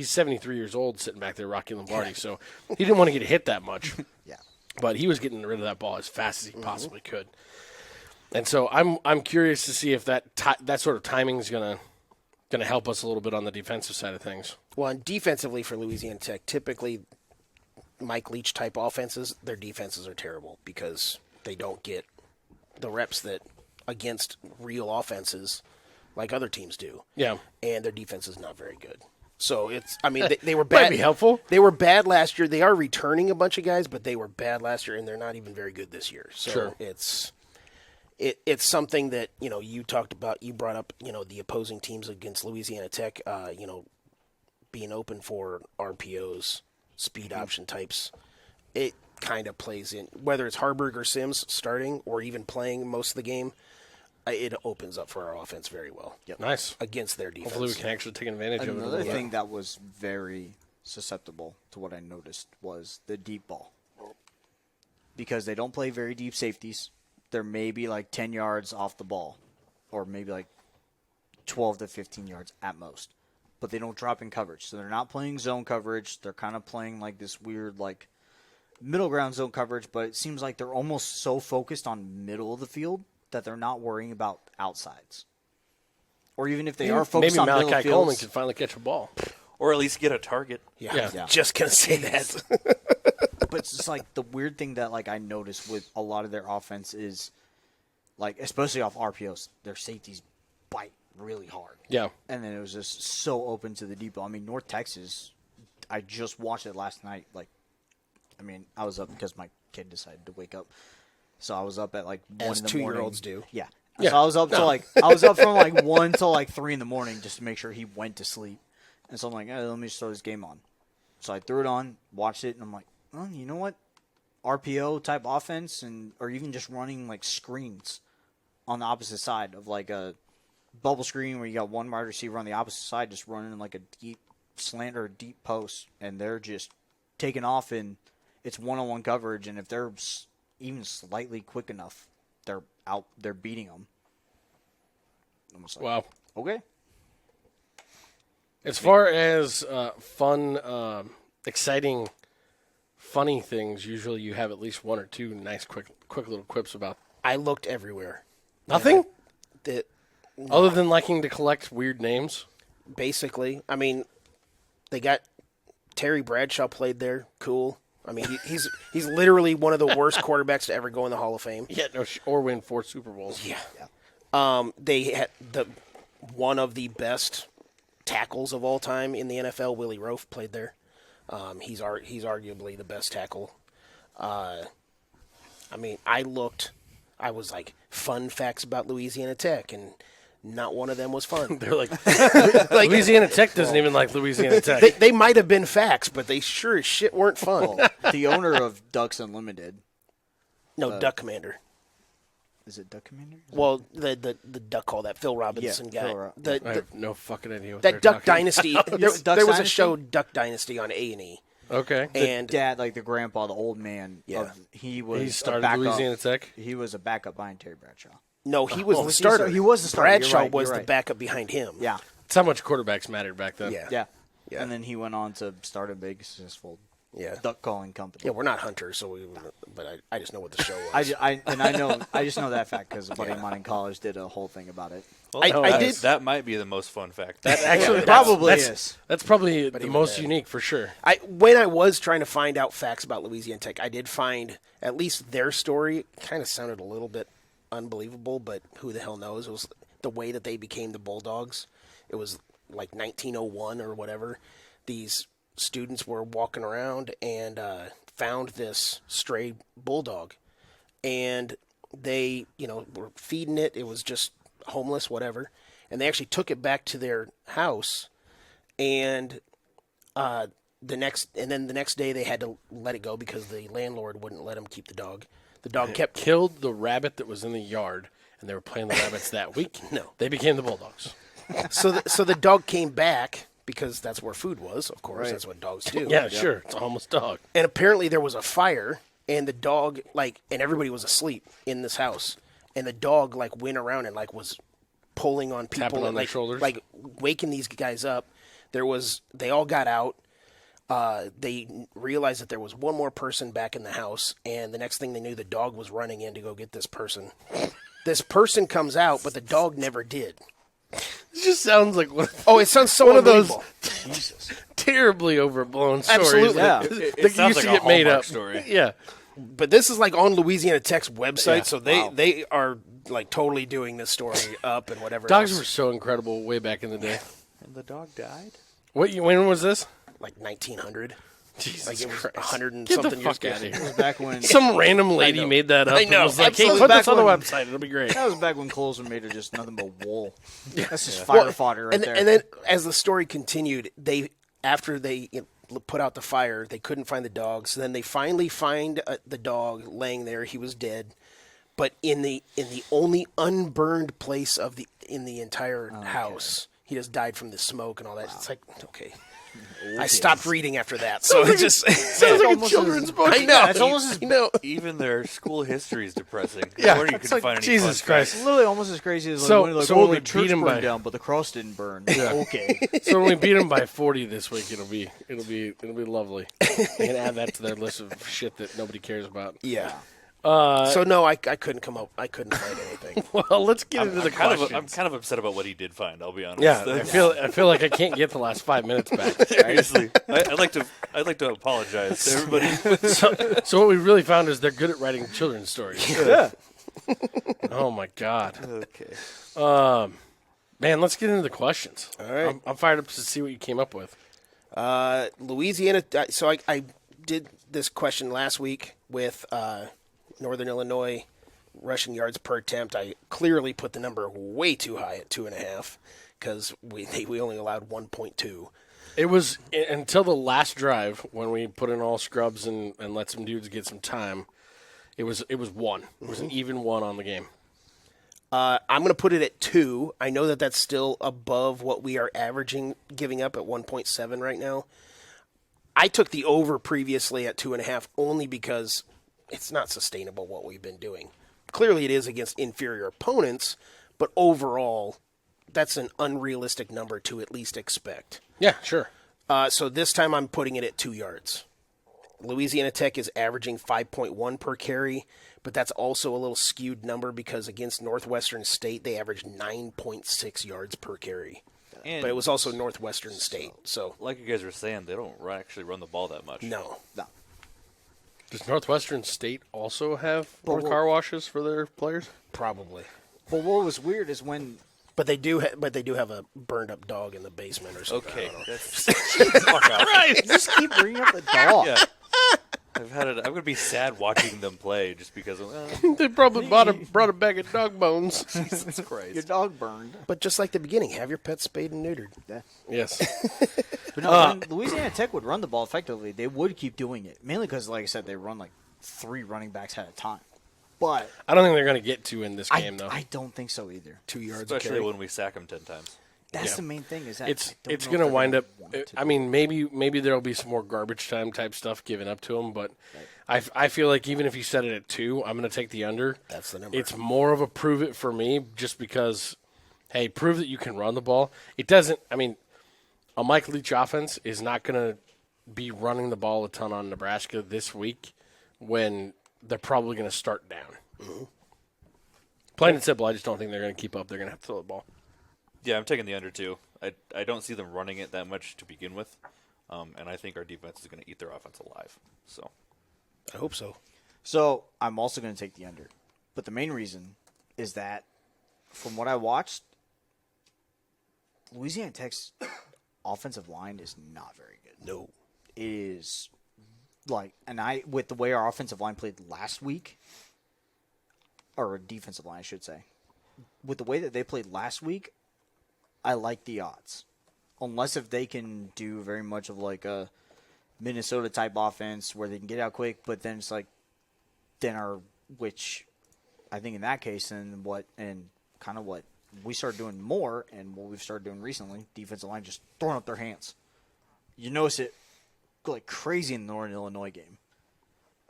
73 years old sitting back there Rocky Lombardi, so he didn't want to get hit that much. yeah, But he was getting rid of that ball as fast as he possibly could. And so I'm curious to see if that sort of timing is gonna help us a little bit on the defensive side of things. Well, and defensively for Louisiana Tech, typically Mike Leach type offenses, their defenses are terrible because they don't get the reps that against real offenses like other teams do. Yeah. And their defense is not very good. So they were bad. Might be helpful. They were bad last year. They are returning a bunch of guys, but they were bad last year, and they're not even very good this year. So Sure. it's something that, you talked about, you brought up, the opposing teams against Louisiana Tech, being open for RPOs, speed option types. It kind of plays in, whether it's Haarberg or Sims starting or even playing most of the game. it opens up for our offense very well. Nice. Against their defense. Hopefully we can actually take advantage of it. Another thing that was very susceptible to what I noticed was the deep ball. Because they don't play very deep safeties. They're maybe like 10 yards off the ball. Or maybe like 12 to 15 yards at most. But they don't drop in coverage. So they're not playing zone coverage. They're kind of playing like this weird like middle ground zone coverage. But it seems like they're almost so focused on middle of the field that they're not worrying about outsides. Or even if they are focused maybe on middle Malachi fields. Coleman can finally catch a ball. Or at least get a target. Yeah. Just going to say that. But it's just like the weird thing that like I noticed with a lot of their offense is like, especially off RPOs, their safeties bite really hard. Yeah. And then it was just so open to the deep ball. I mean, North Texas, I just watched it last night. Like, I mean, I was up because my kid decided to wake up. So I was up at like 1 As in the morning. 2-year-olds do. Yeah. Yeah. So I was up till like I was up from like 1 till like 3 in the morning just to make sure he went to sleep. And so I'm like, let me just throw this game on. So I threw it on, watched it, and I'm like, well, you know what? RPO type offense, or even just running like screens on the opposite side of like a bubble screen where you got one wide receiver on the opposite side just running like a deep slant or a deep post, and they're just taking off, and it's one-on-one coverage, and if they're even slightly quick enough, they're beating them. I'm just like, Wow. okay. As far as fun, exciting, funny things, usually you have at least one or two nice, quick little quips about. I looked everywhere. Nothing? No. Other than liking to collect weird names? Basically. I mean, they got Terry Bradshaw played there. Cool. I mean, he's literally one of the worst quarterbacks to ever go in the Hall of Fame. Yeah, no, or win 4 Super Bowls. Yeah. They had one of the best tackles of all time in the NFL. Willie Roaf played there. He's arguably the best tackle. I mean, I was like, fun facts about Louisiana Tech, and not one of them was fun. They're like Louisiana Tech doesn't even like Louisiana Tech. They might have been facts, but they sure as shit weren't fun. Well, the owner of Ducks Unlimited. No, Duck Commander. Is it Duck Commander? Well, the Duck Call, that Phil Robinson guy. Phil I have no fucking idea what that they're Duck talking Dynasty. Duck there was a Dynasty? show, Duck Dynasty, on A&E. Okay. And Dad, like the grandpa, the old man. Yeah. He was He a started backup. Louisiana Tech? He was a backup behind Terry Bradshaw. no, he was Oh, the was he starter. he was the starter. You're Bradshaw right, was you're the right. backup behind him. Yeah. That's how much quarterbacks mattered back then. Yeah. Yeah. Yeah. And then he went on to start a big, successful Yeah. duck calling company. Yeah, we're not hunters, so but I just know what the show was. I just know that fact because a buddy of mine in college did a whole thing about it. Well, I did. That might be the most fun fact. Actually, Probably that's, is. That's probably the even most then. unique for sure. When I was trying to find out facts about Louisiana Tech, I did find at least their story. It kind of sounded a little bit unbelievable, but who the hell knows? It was the way that they became the Bulldogs. It was like 1901 or whatever. These students were walking around and found this stray bulldog, and they, were feeding it. It was just homeless, whatever, and they actually took it back to their house, and the next day they had to let it go because the landlord wouldn't let them keep the dog. The dog kept Killed the rabbit that was in the yard, and they were playing the rabbits that week. No. They became the Bulldogs. so the dog came back because that's where food was. Of course, that's what dogs do. Yeah, sure. It's a homeless dog. And apparently there was a fire, and the dog and everybody was asleep in this house, and the dog went around and was pulling on people, Tapping on and, their shoulders? waking these guys up. They all got out. They realized that there was one more person back in the house, and the next thing they knew, the dog was running in to go get this person. This person comes out, but the dog never did. It just sounds like one Oh, it sounds so one of those unbelievable. terribly overblown stories. Absolutely. that- Yeah. It that sounds used like to a get made Hallmark up. story. Yeah. But this is on Louisiana Tech's website, Yeah. so they are totally doing this story up and whatever. Dogs else. were so incredible way back in the day. And the dog died? When was this? 1900. Jesus It was Christ. 100 and Get the something years fuck out ago. of here. It was back when Some random lady know. made that up. I know. And was like, hey, Absolutely. put this Back on the when- website. It'll be great. that was back when clothes were made of just nothing but wool. That's just fire fodder right and, there. and then as the story continued, after they put out the fire, they couldn't find the dog. So then they finally find the dog laying there. He was dead. but in the only unburned place in the entire house, he just died from the smoke and all that. Wow. It's like, okay. I stopped reading after that, so it just sounds like a children's book. I know. It's almost Even their school history is depressing. Yeah. Where you It's can like, find any Jesus fun Christ. facts. It's literally almost as crazy as So- when like, so oh, when we the church beat 'em burned by- down, but the cross didn't burn. Okay. So when we beat them by 40 this week, it'll be lovely. They can add that to their list of shit that nobody cares about. yeah. So no, I couldn't come up. I couldn't find anything. Well, let's get into the questions. I'm kind of upset about what he did find. I'll be honest. Yeah, I feel like I can't get the last 5 minutes back. Seriously, I'd like to apologize to everybody. So what we really found is they're good at writing children's stories. Yeah. Oh my God, Okay. man! Let's get into the questions. All right. I'm fired up to see what you came up with. Louisiana. So I did this question last week with Northern Illinois rushing yards per attempt. I clearly put the number way too high at 2.5 because we only allowed 1.2. It was until the last drive when we put in all scrubs and let some dudes get some time. It was one. It was an even one on the game. I'm going to put it at 2. I know that that's still above what we are averaging, giving up at 1.7 right now. I took the over previously at 2.5 only because it's not sustainable what we've been doing. Clearly it is against inferior opponents, but overall, that's an unrealistic number to at least expect. Yeah, sure. So this time I'm putting it at 2 yards. Louisiana Tech is averaging 5.1 per carry, but that's also a little skewed number because against Northwestern State, they averaged 9.6 yards per carry. And But it was also Northwestern State, so like you guys were saying, they don't actually run the ball that much. no. Does Northwestern State also have more car washes for their players? Probably. But what was weird is when But they do have a burned up dog in the basement or something. Okay. I don't know. That's, fuck off. just keep bringing up the dog. Yeah. I'm gonna be sad watching them play just because of They probably brought a bag of dog bones. Jesus Christ. Your dog burned. But just like the beginning, have your pet spayed and neutered. Yes. But no, when Louisiana Tech would run the ball effectively, they would keep doing it. Mainly because, like I said, they run like 3 running backs at a time. But I don't think they're going to get 2 in this game, though. I don't think so either. 2 yards. Especially a carry. when we sack them 10 times. That's Yeah. the main thing. Is that It's I don't it's know going to if they're wind gonna up. want to I do mean, maybe there'll be some more garbage time type stuff given up to them, but I feel like even if you set it at 2, I'm going to take the under. That's the number. It's more of a prove it for me, just because, hey, prove that you can run the ball. It doesn't. I mean, a Mike Leach offense is not going to be running the ball a ton on Nebraska this week when they're probably going to start down. Mm-hmm. Plain and simple, I just don't think they're going to keep up. They're going to have to throw the ball. Yeah, I'm taking the under too. I don't see them running it that much to begin with, and I think our defense is going to eat their offense alive. So I hope so. So I'm also going to take the under. But the main reason is that from what I watched, Louisiana Tech's offensive line is not very good. No. It is like, with the way our offensive line played last week, or defensive line, I should say, with the way that they played last week, I like the odds. Unless if they can do very much of like a Minnesota type offense where they can get out quick, but then it's like, which I think in that case, and what we started doing more, and what we've started doing recently, defensive line just throwing up their hands. You notice it like crazy in the Northern Illinois game.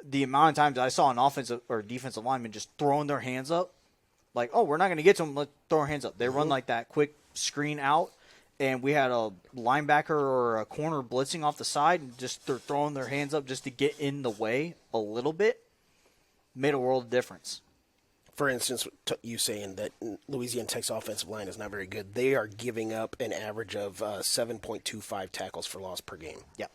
The amount of times I saw an offensive or defensive lineman just throwing their hands up, like, oh, we're not going to get to them, let's throw our hands up. They run like that quick screen out, and we had a linebacker or a corner blitzing off the side, and just they're throwing their hands up just to get in the way a little bit. Made a world of difference. For instance, you saying that Louisiana Tech's offensive line is not very good. They are giving up an average of 7.25 tackles for loss per game. Yep.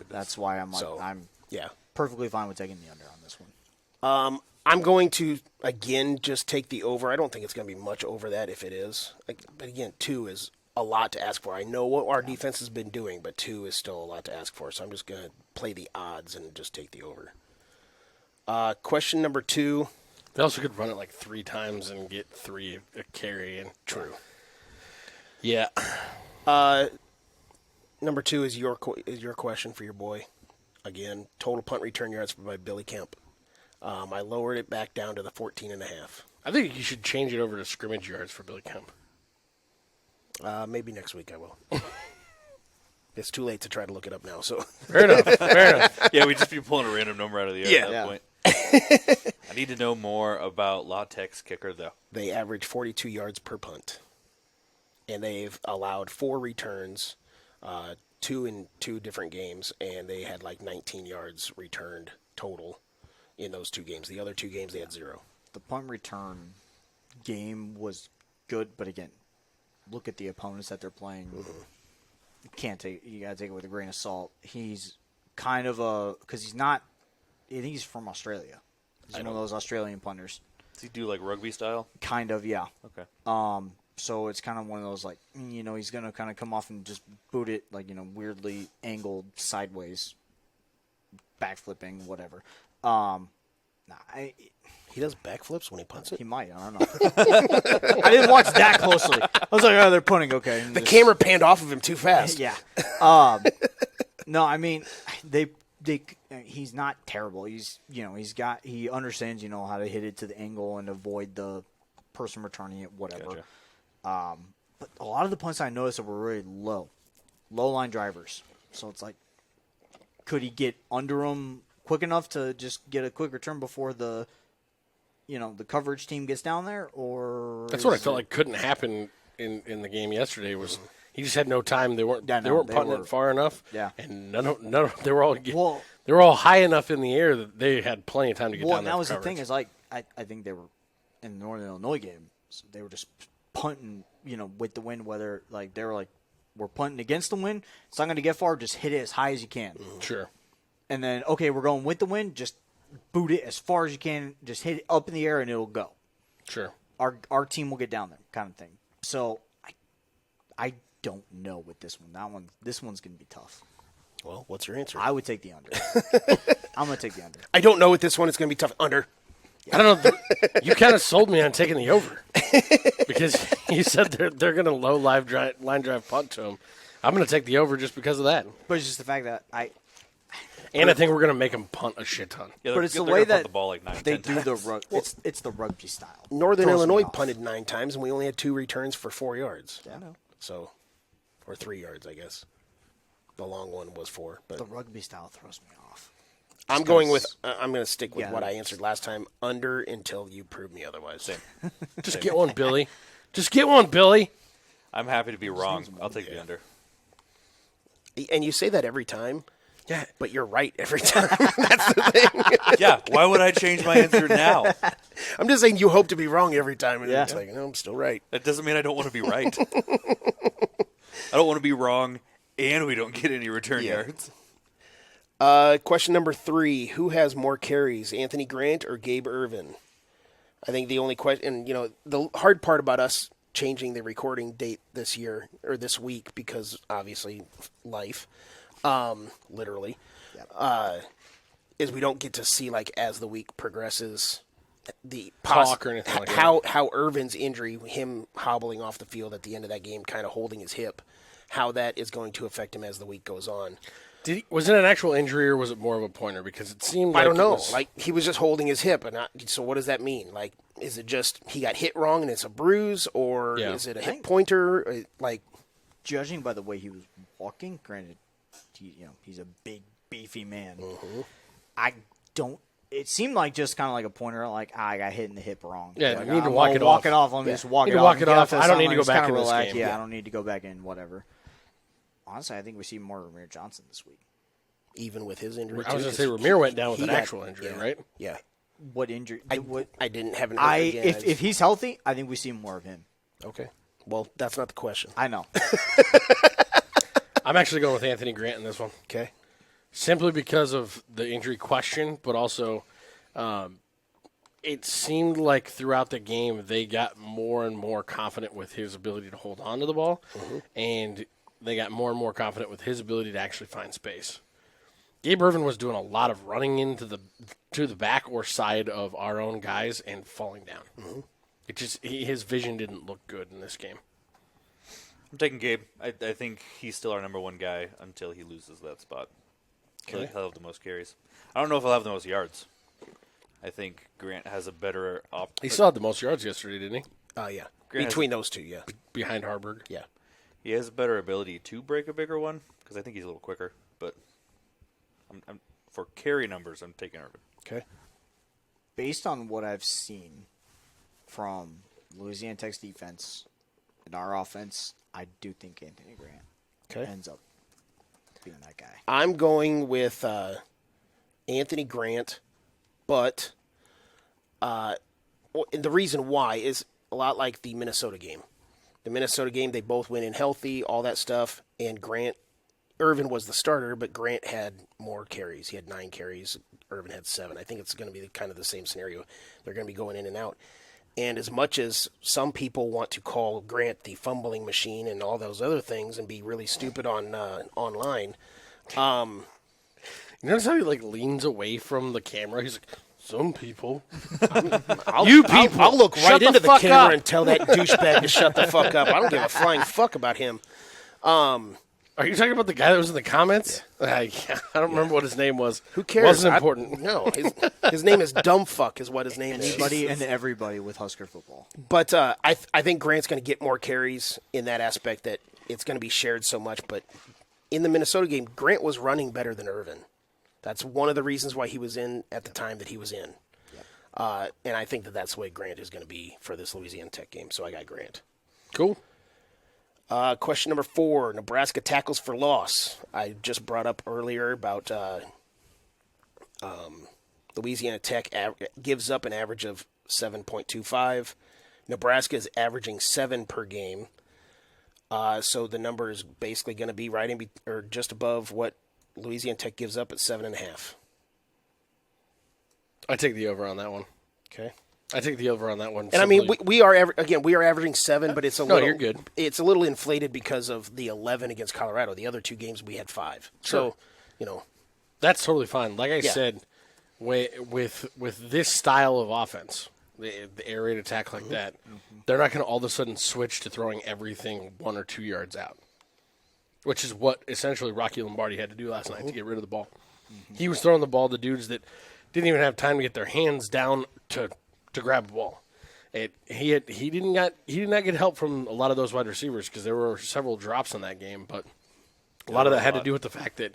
That's why I'm like, So, I'm Yeah. perfectly fine with taking the under on this one. I'm going to, again, just take the over. I don't think it's going to be much over that if it is. But again, 2 is a lot to ask for. I know what our defense has been doing, but 2 is still a lot to ask for. So I'm just going to play the odds and just take the over. Question number 2. They also could run it like 3 times and get 3 a carry. And True. Yeah. Number 2 is your question for your boy. Again, total punt return yards by Billy Kemp. I lowered it back down to the 14.5. I think you should change it over to scrimmage yards for Billy Kemp. Maybe next week I will. It's too late to try to look it up now. So Fair enough. Fair enough. Yeah, we'd just be pulling a random number out of the air at that Yeah. point. I need to know more about La Tech's kicker, though. they average 42 yards per punt, and they've allowed 4 returns, 2 in 2 different games, and they had like 19 yards returned total in those 2 games. The other 2 games they had 0. The punt return game was good, but again, look at the opponents that they're playing. You gotta take it with a grain of salt. He's kind of because he's not. I think he's from Australia. He's one of those Australian punters. Does he do like rugby style? Kind of, yeah. Okay. So it's kind of one of those like, he's gonna kind of come off and just boot it like, weirdly angled sideways, backflipping, whatever. He does backflips when he punts it. He might. I don't know. I didn't watch that closely. I was like, oh, they're punting. Okay. And The camera panned off of him too fast. Yeah. No, I mean, he's not terrible. He's, he understands, how to hit it to the angle and avoid the person returning it, whatever. Gotcha. But a lot of the punts I noticed were really low line drivers. So it's like, could he get under them quick enough to just get a quick return before the coverage team gets down there? Or That's what I felt like couldn't happen in the game yesterday. Was he just had no time? They weren't punting it far enough. Yeah, and none of they were all high enough in the air that they had plenty of time to get down there. And that was the thing is like I think they were in the Northern Illinois game. So they were just punting, with the wind. Whether like they were like, we're punting against the wind. It's not going to get far. Just hit it as high as you can. Sure. And then okay, we're going with the wind. Just boot it as far as you can. Just hit it up in the air and it'll go. Sure. Our team will get down there, kind of thing. So I don't know with this one. This one's going to be tough. Well, what's your answer? I would take the under. I'm going to take the under. I don't know with this one. It's going to be tough. Under. I don't know. You kind of sold me on taking the over because you said they're going to low line drive punt to him. I'm going to take the over just because of that. But it's just the fact that I think we're going to make them punt a shit ton. Yeah, but it's the they're way gonna punt that the ball like 9, they 10 do times. the it's the rugby style. Northern Throws me Illinois off. punted 9 times, and we only had 2 returns for 4 yards. Yeah, I know. So, or 3 yards, I guess. The long one was 4. But The rugby style throws me off. I'm going to stick with Yeah, what I answered last time. Under until you prove me otherwise. Same. Just get one, Billy. Just get one, Billy. I'm happy to be wrong. I'll take the under. And you say that every time. Yeah. But you're right every time. That's the thing. Yeah, why would I change my answer now? I'm just saying you hope to be wrong every time. And Yeah. it's like, no, I'm still right. That doesn't mean I don't want to be right. I don't want to be wrong, and we don't get any return yards. Question number 3. Who has more carries, Anthony Grant or Gabe Irvin? I think the only question, the hard part about us changing the recording date this year, or this week, because obviously life, literally, is we don't get to see, like, as the week progresses, the talk or anything like how Irvin's injury, him hobbling off the field at the end of that game, kind of holding his hip, how that is going to affect him as the week goes on. Was it an actual injury or was it more of a pointer? Because it seemed like I don't know. it was, Like, he was just holding his hip. So what does that mean? Like, is it just he got hit wrong and it's a bruise, or is it a hip pointer? Like, Judging by the way he was walking, granted, he's a big, beefy man. I don't. It seemed like just kind of like a pointer, like I got hit in the hip wrong. Yeah, like, you need to I'm walk gonna it walk off. it off. Let me just walk You it need off. to walk and it get off. the I don't need to sideline, go just back kinda in this relax. game. Yeah, Yeah. I don't need to go back in. Whatever. Honestly, I think we see more Ramir Johnson this week. even with his injury, I was too, going to say 'cause Ramir went down with he an got- actual injury, yeah, right? Yeah. What injury? I didn't have an If he's healthy, I think we see more of him. Okay. Well, that's not the question. I know. I'm actually going with Anthony Grant in this one. Okay. Simply because of the injury question, but also it seemed like throughout the game they got more and more confident with his ability to hold on to the ball, and they got more and more confident with his ability to actually find space. Gabe Irvin was doing a lot of running into the back or side of our own guys and falling down. It just his vision didn't look good in this game. I'm taking Gabe. I think he's still our number 1 guy until he loses that spot. Okay. He'll have the most carries. I don't know if he'll have the most yards. I think Grant has a better He still had the most yards yesterday, didn't he? Yeah. Grant Between those two, yeah. Behind Haarberg. Yeah. He has a better ability to break a bigger one because I think he's a little quicker. But I'm for carry numbers, I'm taking Irvin. Okay. Based on what I've seen from Louisiana Tech's defense and our offense, I do think Anthony Grant ends up being that guy. I'm going with Anthony Grant, but the reason why is a lot like the Minnesota game. The Minnesota game, they both went in healthy, all that stuff, and Irvin was the starter, but Grant had more carries. He had 9 carries. Irvin had 7. I think it's going to be kind of the same scenario. They're going to be going in and out. And as much as some people want to call Grant the fumbling machine and all those other things and be really stupid online, You notice how he leans away from the camera? He's like, some people. I'll people, look shut right the into the fuck camera up. and tell that douchebag to shut the fuck up. I don't give a flying fuck about him. Are you talking about the guy that was in the comments? I don't remember what his name was. Who cares? Wasn't important. No, his name is Dumbfuck is what his name is. Anybody and everybody with Husker football. But I think Grant's going to get more carries in that aspect that it's going to be shared so much. But in the Minnesota game, Grant was running better than Irvin. That's one of the reasons why he was in at the time that he was in. And I think that's the way Grant is going to be for this Louisiana Tech game. So I got Grant. Cool. Question number 4, Nebraska tackles for loss. I just brought up earlier about Louisiana Tech gives up an average of 7.25. Nebraska is averaging 7 per game. So the number is basically going to be right in or just above what Louisiana Tech gives up at 7.5. I take the over on that one. Okay. I take the over on that one. And I mean, we are averaging 7, but it's a little. You're good. It's a little inflated because of the 11 against Colorado. The other 2 games we had 5. Sure. So, that's totally fine. Like I said, with this style of offense, the air raid attack like that, they're not going to all of a sudden switch to throwing everything 1 or 2 yards out, which is what essentially Rocky Lombardi had to do last night to get rid of the ball. He was throwing the ball to dudes that didn't even have time to get their hands down to grab the ball. He did not get help from a lot of those wide receivers because there were several drops in that game, but a lot of that had to do with the fact that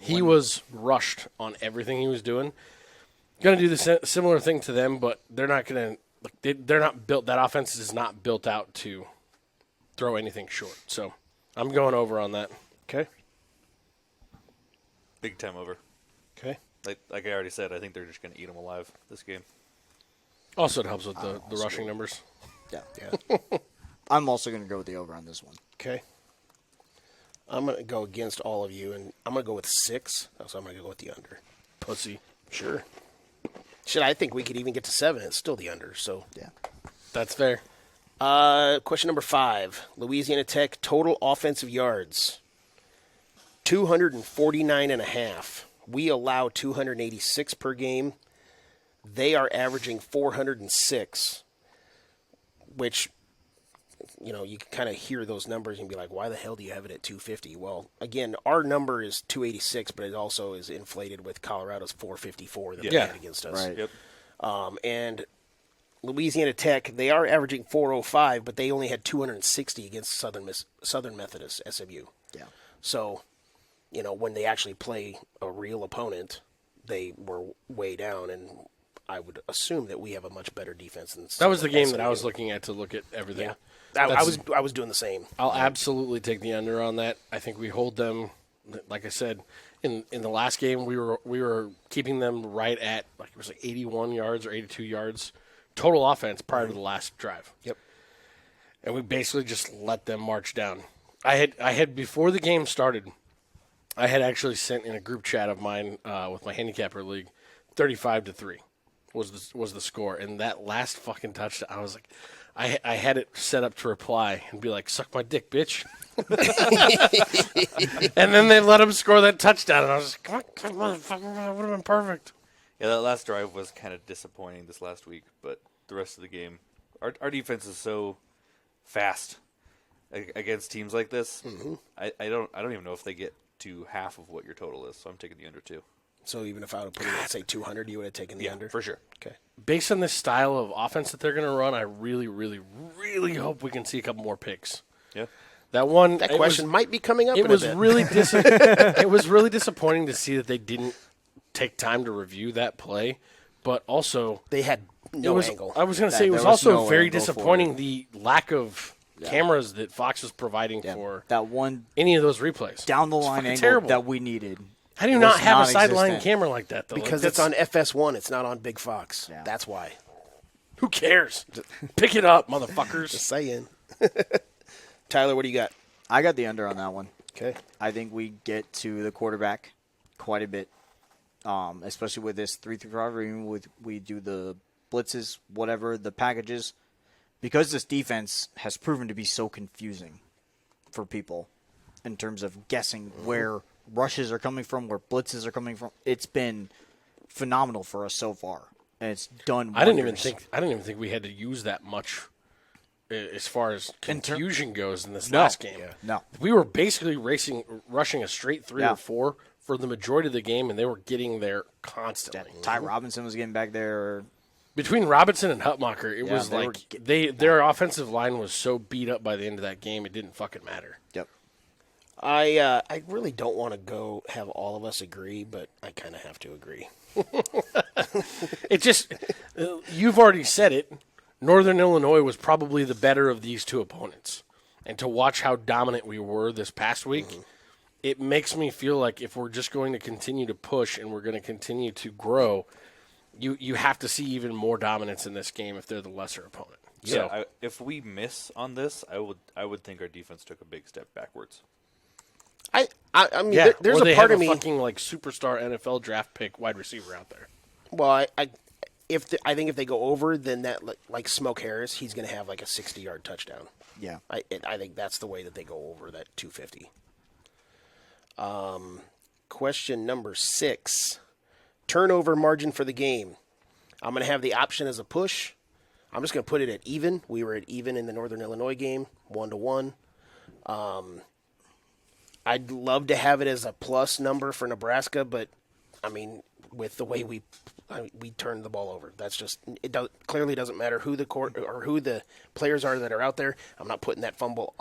he was rushed on everything he was doing. Going to do the similar thing to them, but they're not going to. They're not built. That offense is not built out to throw anything short. So I'm going over on that. okay. Big time over. Okay. Like I already said, I think they're just going to eat them alive this game. Also, it helps with the rushing numbers. Yeah. I'm also going to go with the over on this one. Okay. I'm going to go against all of you, and I'm going to go with 6. So I'm going to go with the under. Pussy. Sure. Shit, I think we could even get to 7. It's still the under. So Yeah. That's fair. Question number 5. Louisiana Tech total offensive yards. 249.5. We allow 286 per game. They are averaging 406, which, you can kind of hear those numbers and be like, why the hell do you have it at 250? Well, again, our number is 286, but it also is inflated with Colorado's 454 that they had against us. Right. Yep. And Louisiana Tech, they are averaging 405, but they only had 260 against Southern Methodist, SMU. Yeah. So, when they actually play a real opponent, they were way down, and I would assume that we have a much better defense than That was the game that SMU. I was looking at to look at everything. Yeah. I was doing the same. I'll absolutely take the under on that. I think we hold them, like I said, in the last game we were keeping them right at it was 81 yards or 82 yards total offense prior to the last drive. Yep. And we basically just let them march down. I had before the game started, I had actually sent in a group chat of mine with my handicapper league, 35-3 was the score, and that last fucking touchdown, I was like, I had it set up to reply and be like, "Suck my dick, bitch," and then they let him score that touchdown, and I was like, "Come on, motherfucker, that would have been perfect." Yeah, that last drive was kind of disappointing this last week, but the rest of the game, our defense is so fast against teams like this. I don't even know if they get to half of what your total is, so I'm taking the under 2. So even if I would put it at, say, 200, you would have taken the under? for sure. Okay. Based on this style of offense that they're going to run, I really, really, really hope we can see a couple more picks. Yeah. That question might be coming up in a bit. It was really disappointing to see that they didn't take time to review that play, but also They had no angle. I was going to say it was there was also no very angle for disappointing the lack of cameras that Fox was providing for that one any of those replays. down the It's line fucking angle terrible. that we needed. How do you not was have a sideline non-existent. camera like that, though? Because Like, it's on FS1. It's not on Big Fox. Yeah. That's why. Who cares? Pick it up, motherfuckers. Just saying. Tyler, what do you got? I got the under on that one. Okay. I think we get to the quarterback quite a bit, especially with this 3-5, even with we do the blitzes, whatever, the packages. Because this defense has proven to be so confusing for people in terms of guessing where rushes are coming from, where blitzes are coming from. It's been phenomenal for us so far, and it's done wonders. I didn't even think we had to use that much as far as confusion goes in this last game. No. We were basically rushing a straight 3 Yeah. or 4 for the majority of the game, and they were getting there constantly. Ty Robinson was getting back there. Between Robinson and Hutmacher, it was they were like getting their offensive line was so beat up by the end of that game, it didn't fucking matter. Yep. I really don't want to go have all of us agree, but I kind of have to agree. It just, you've already said it. Northern Illinois was probably the better of these two opponents. And to watch how dominant we were this past week, it makes me feel like if we're just going to continue to push and we're going to continue to grow, you have to see even more dominance in this game if they're the lesser opponent. Yeah, So, if we miss on this, I would think our defense took a big step backwards. I mean, yeah, there's or they a part have of me. fucking like superstar NFL draft pick wide receiver out there. Well, I think if they go over, then that like Smoke Harris, he's going to have like a 60-yard touchdown. Yeah. I think that's the way that they go over that 250. Question number 6. Turnover margin for the game. I'm going to have the option as a push. I'm just going to put it at even. We were at even in the Northern Illinois game, 1-1. I'd love to have it as a plus number for Nebraska, but I mean, with the way we turned the ball over, that's just clearly doesn't matter who the court or who the players are that are out there. I'm not putting that fumble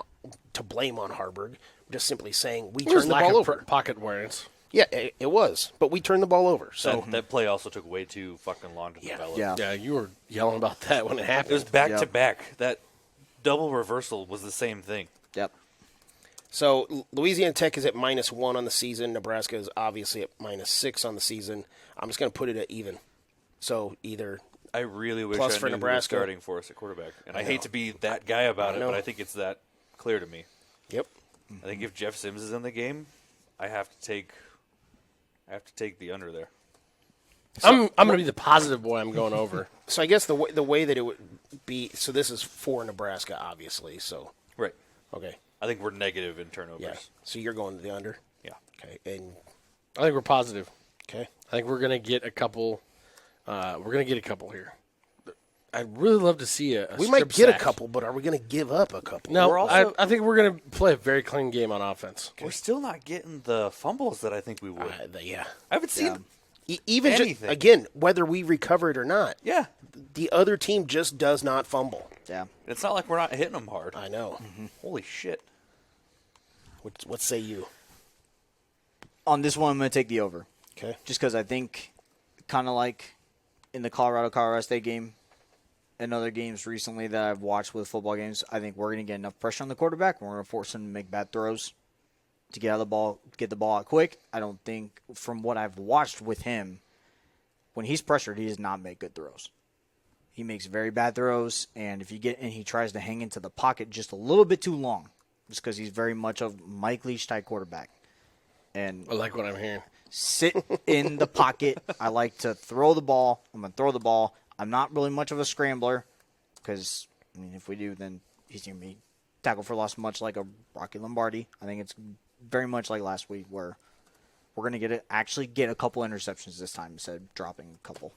to blame on Haarberg. I'm just simply saying we turned the lack ball of over. pocket awareness. Yeah, it was, but we turned the ball over. So That play also took way too fucking long to develop. Yeah. Yeah, you were yelling about that when it happened. It was back Yep. to back. That double reversal was the same thing. Yep. So Louisiana Tech is at -1 on the season. Nebraska is obviously at -6 on the season. I'm just going to put it at even. So either I really wish Plus I for knew Nebraska. who was starting for us at quarterback. And I know. hate to be that guy about it, know. but I think it's that clear to me. yep. I think if Jeff Sims is in the game, I have to take the under there. I'm going to be the positive boy. I'm going over. So I guess the way that it would be. So this is for Nebraska, obviously. So Right. okay, I think we're negative in turnovers. yeah. So you're going to the under. Yeah. Okay, and I think we're positive. okay. I think we're going to get a couple. We're going to get a couple here. I'd really love to see a We might strip get a sack. couple, but are we going to give up a couple? No, We're also- I think we're going to play a very clean game on offense. We're still not getting the fumbles that I think we would. Yeah. I haven't seen. Even Anything. again, whether we recover it or not, Yeah. the other team just does not fumble. Yeah. It's not like we're not hitting them hard. I know. Holy shit. What say you? On this one, I'm going to take the over. Okay. Just because I think, kind of like in the Colorado State game and other games recently that I've watched with football games, I think we're going to get enough pressure on the quarterback. We're going to force him to make bad throws to get the ball out quick. I don't think, from what I've watched with him, when he's pressured, he does not make good throws. He makes very bad throws, and if you get and he tries to hang into the pocket just a little bit too long, just because he's very much a Mike Leach type quarterback. And I like what I'm hearing. sit in the pocket. I like to throw the ball. I'm going to throw the ball. I'm not really much of a scrambler because, I mean, if we do, then he's going to be tackled for loss much like a Rocky Lombardi. I think it's very much like last week where we're going to actually get a couple interceptions this time instead of dropping a couple.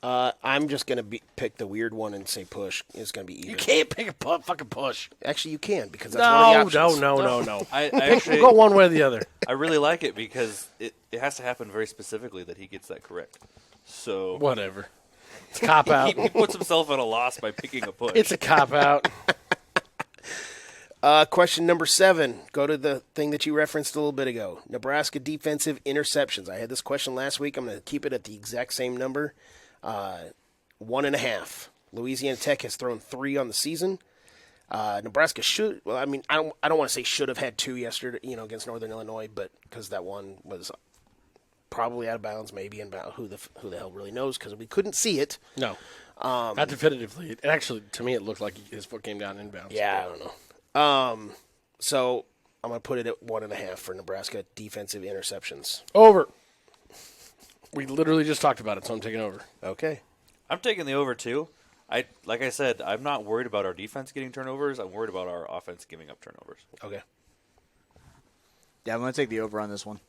I'm just going to pick the weird one and say push. It's going to be even. You can't pick a fucking push. Actually, you can because that's one of the options. No. I actually We'll go one way or the other. I really like it because it has to happen very specifically that he gets that correct. So Whatever. It's a cop-out. he puts himself at a loss by picking a push. It's a cop-out. Question number 7. Go to the thing that you referenced a little bit ago. Nebraska defensive interceptions. I had this question last week. I'm going to keep it at the exact same number. 1.5. Louisiana Tech has thrown 3 on the season. Nebraska should. Well, I mean, I don't want to say should have had 2 yesterday, against Northern Illinois, but because that one was probably out of bounds, maybe in bounds. Who the hell really knows? Because we couldn't see it. No. Not definitively. It actually, to me, it looked like his foot came down inbounds. Yeah, I don't know. So I'm going to put it at 1.5 for Nebraska defensive interceptions. Over. We literally just talked about it, so I'm taking over. Okay. I'm taking the over too. Like I said, I'm not worried about our defense getting turnovers. I'm worried about our offense giving up turnovers. Okay. Yeah, I'm going to take the over on this one.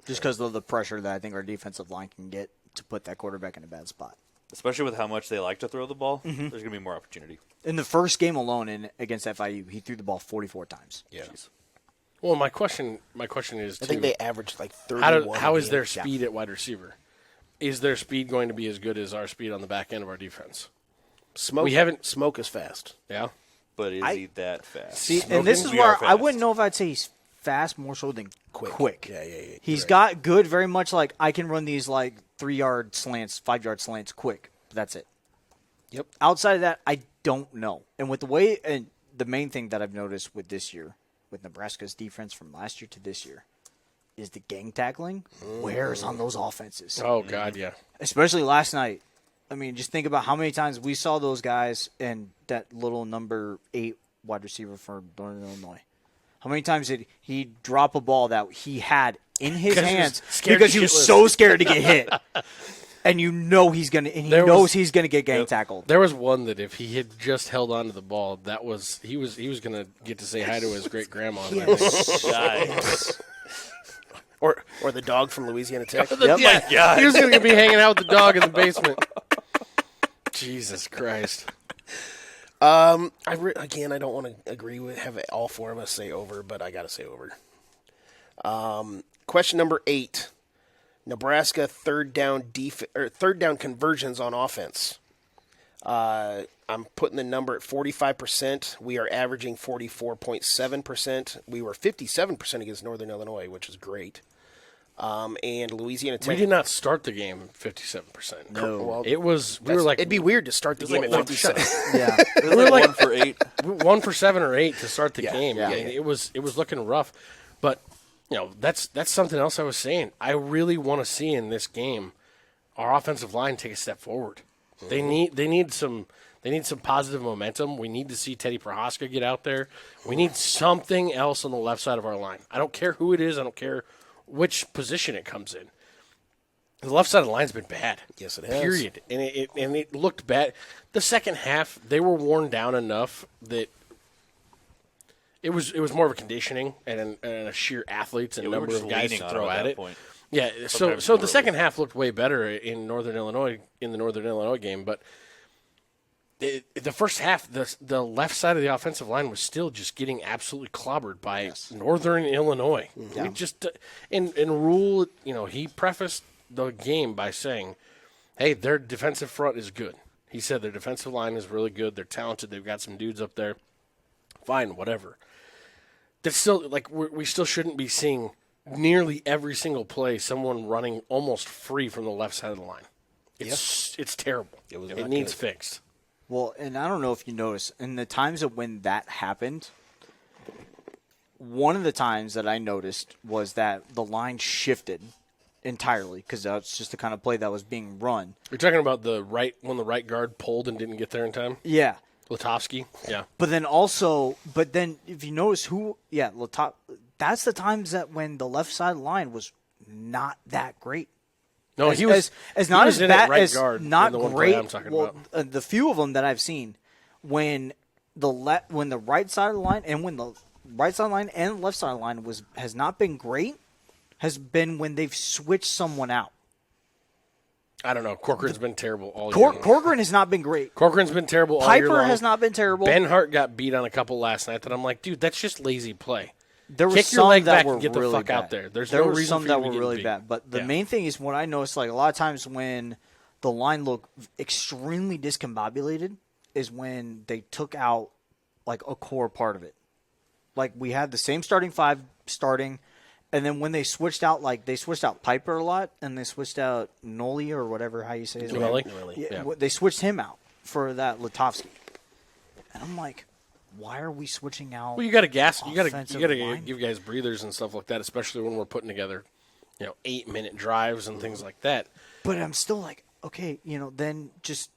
Just because of the pressure that I think our defensive line can get to put that quarterback in a bad spot. Especially with how much they like to throw the ball, there's going to be more opportunity. In the first game alone against FIU, he threw the ball 44 times. Yeah. Jeez. Well, my question is, I think they averaged like 31. how is a their game. speed at wide receiver? Is their speed going to be as good as our speed on the back end of our defense? Smoke is fast. Yeah. But is he that fast? See, and this is We where are I fast. wouldn't know if I'd say he's fast more so than quick. Yeah. He's got good, very much like I can run these like 3-yard slants, 5-yard slants quick. That's it. Yep. Outside of that, I don't know. And with the way, and the main thing that I've noticed with this year, with Nebraska's defense from last year to this year, is the gang tackling wears on those offenses. Oh, God, yeah. Especially last night. I mean, just think about how many times we saw those guys and that little number 8 wide receiver for Northern Illinois. How many times did he drop a ball that he had in his hands because he was so scared to get hit? And you know he's gonna, and he knows he's gonna get gang tackled. There was one that if he had just held on to the ball, he was gonna get to say hi to his great grandma. Nice. Or the dog from Louisiana Tech. Yeah, he was gonna be hanging out with the dog in the basement. Jesus Christ. I don't want to agree with have all 4 of us say over, but I got to say over. Question number 8. Nebraska third down conversions on offense. I'm putting the number at 45%. We are averaging 44.7%. We were 57% against Northern Illinois, which is great. And Louisiana Tech. We did not start the game at 57%. No. Well, It was. We were like. it'd be weird to start the game at 57. Yeah. We were like 1 for 8. 1 for 7 or 8 to start the game. Yeah. I mean, it was looking rough, but that's something else I was saying. I really want to see in this game our offensive line take a step forward. They need some positive momentum. We need to see Teddy Prohaska get out there. We need something else on the left side of our line. I don't care who it is. I don't care which position it comes in. The left side of the line's been bad. Yes, it has. Period. And it looked bad. The second half, they were worn down enough that it was more of a conditioning and a sheer athletes and Yeah, we were number just of guys leaning to on throw it at at that it. point. Yeah, Sometimes so too the second half looked way better in Northern Illinois game, but the first half, the left side of the offensive line was still just getting absolutely clobbered by Northern Illinois. Yeah. We just and Rule, he prefaced the game by saying, "Hey, their defensive front is good." He said their defensive line is really good. They're talented. They've got some dudes up there. Fine, whatever. That's still we still shouldn't be seeing nearly every single play someone running almost free from the left side of the line. It's terrible. It needs fixed. Well, and I don't know if you noticed, in the times of when that happened, one of the times that I noticed was that the line shifted entirely because that's just the kind of play that was being run. You're talking about when the right guard pulled and didn't get there in time? Yeah. Latovsky? Yeah. But then if you notice that's the times that when the left side line was not that great. No, he was not he was as in bad at right as guard not in the one great. play I'm talking Well, about. the few of them that I've seen when the right side of the line and when the right side of the line and the left side of the line has not been great has been when they've switched someone out. I don't know. Corcoran's been terrible all year. Corcoran has not been great. Corcoran's been terrible all year long. Piper has not been terrible. Ben Hart got beat on a couple last night that I'm like, dude, that's just lazy play. There were Kick your some leg that back were and get the really fuck bad. out there. There's There no were reason some for you that to be were getting really beat. bad. But the Yeah. main thing is what I noticed, like a lot of times when the line looked extremely discombobulated is when they took out like a core part of it. Like we had the same starting five starting, and then when they switched out, like they switched out Piper a lot, and they switched out Noli or whatever how you say his name. Noli? Yeah, Yeah. they switched him out for that Litovsky, and I'm like, why are we switching out? Well, you got to gas. You got offensive to line? give guys breathers and stuff like that, especially when we're putting together, 8-minute drives and things like that. But I'm still like, okay, then just,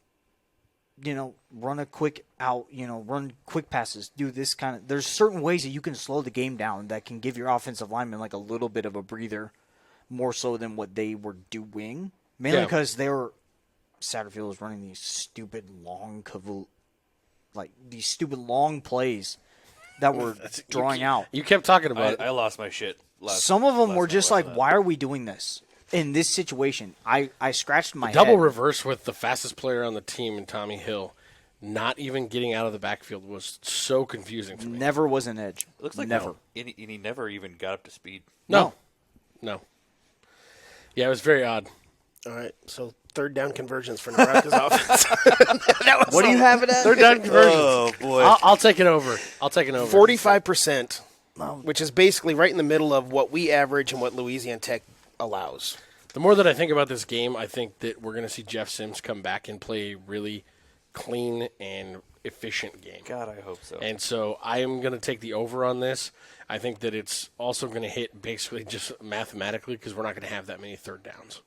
run a quick out, run quick passes, do this kind of. There's certain ways that you can slow the game down that can give your offensive linemen like a little bit of a breather, more so than what they were doing. Mainly Yeah. because Satterfield was running these stupid long these stupid long plays that were drawing out. You kept talking about it. I lost my shit. Some of them last were night just watching like, that. why are we doing this in this situation? I scratched my Double head. reverse with the fastest player on the team in Tommy Hill, not even getting out of the backfield was so confusing to me. Never was an edge. It looks like never. And he never even got up to speed. No. Yeah, it was very odd. All right, so third down conversions for Nebraska's offense. What do you have it at? Third down conversions. Oh boy! I'll take it over. 45%, which is basically right in the middle of what we average and what Louisiana Tech allows. The more that I think about this game, I think that we're going to see Jeff Sims come back and play a really clean and efficient game. God, I hope so. And so I am going to take the over on this. I think that it's also going to hit basically just mathematically because we're not going to have that many third downs.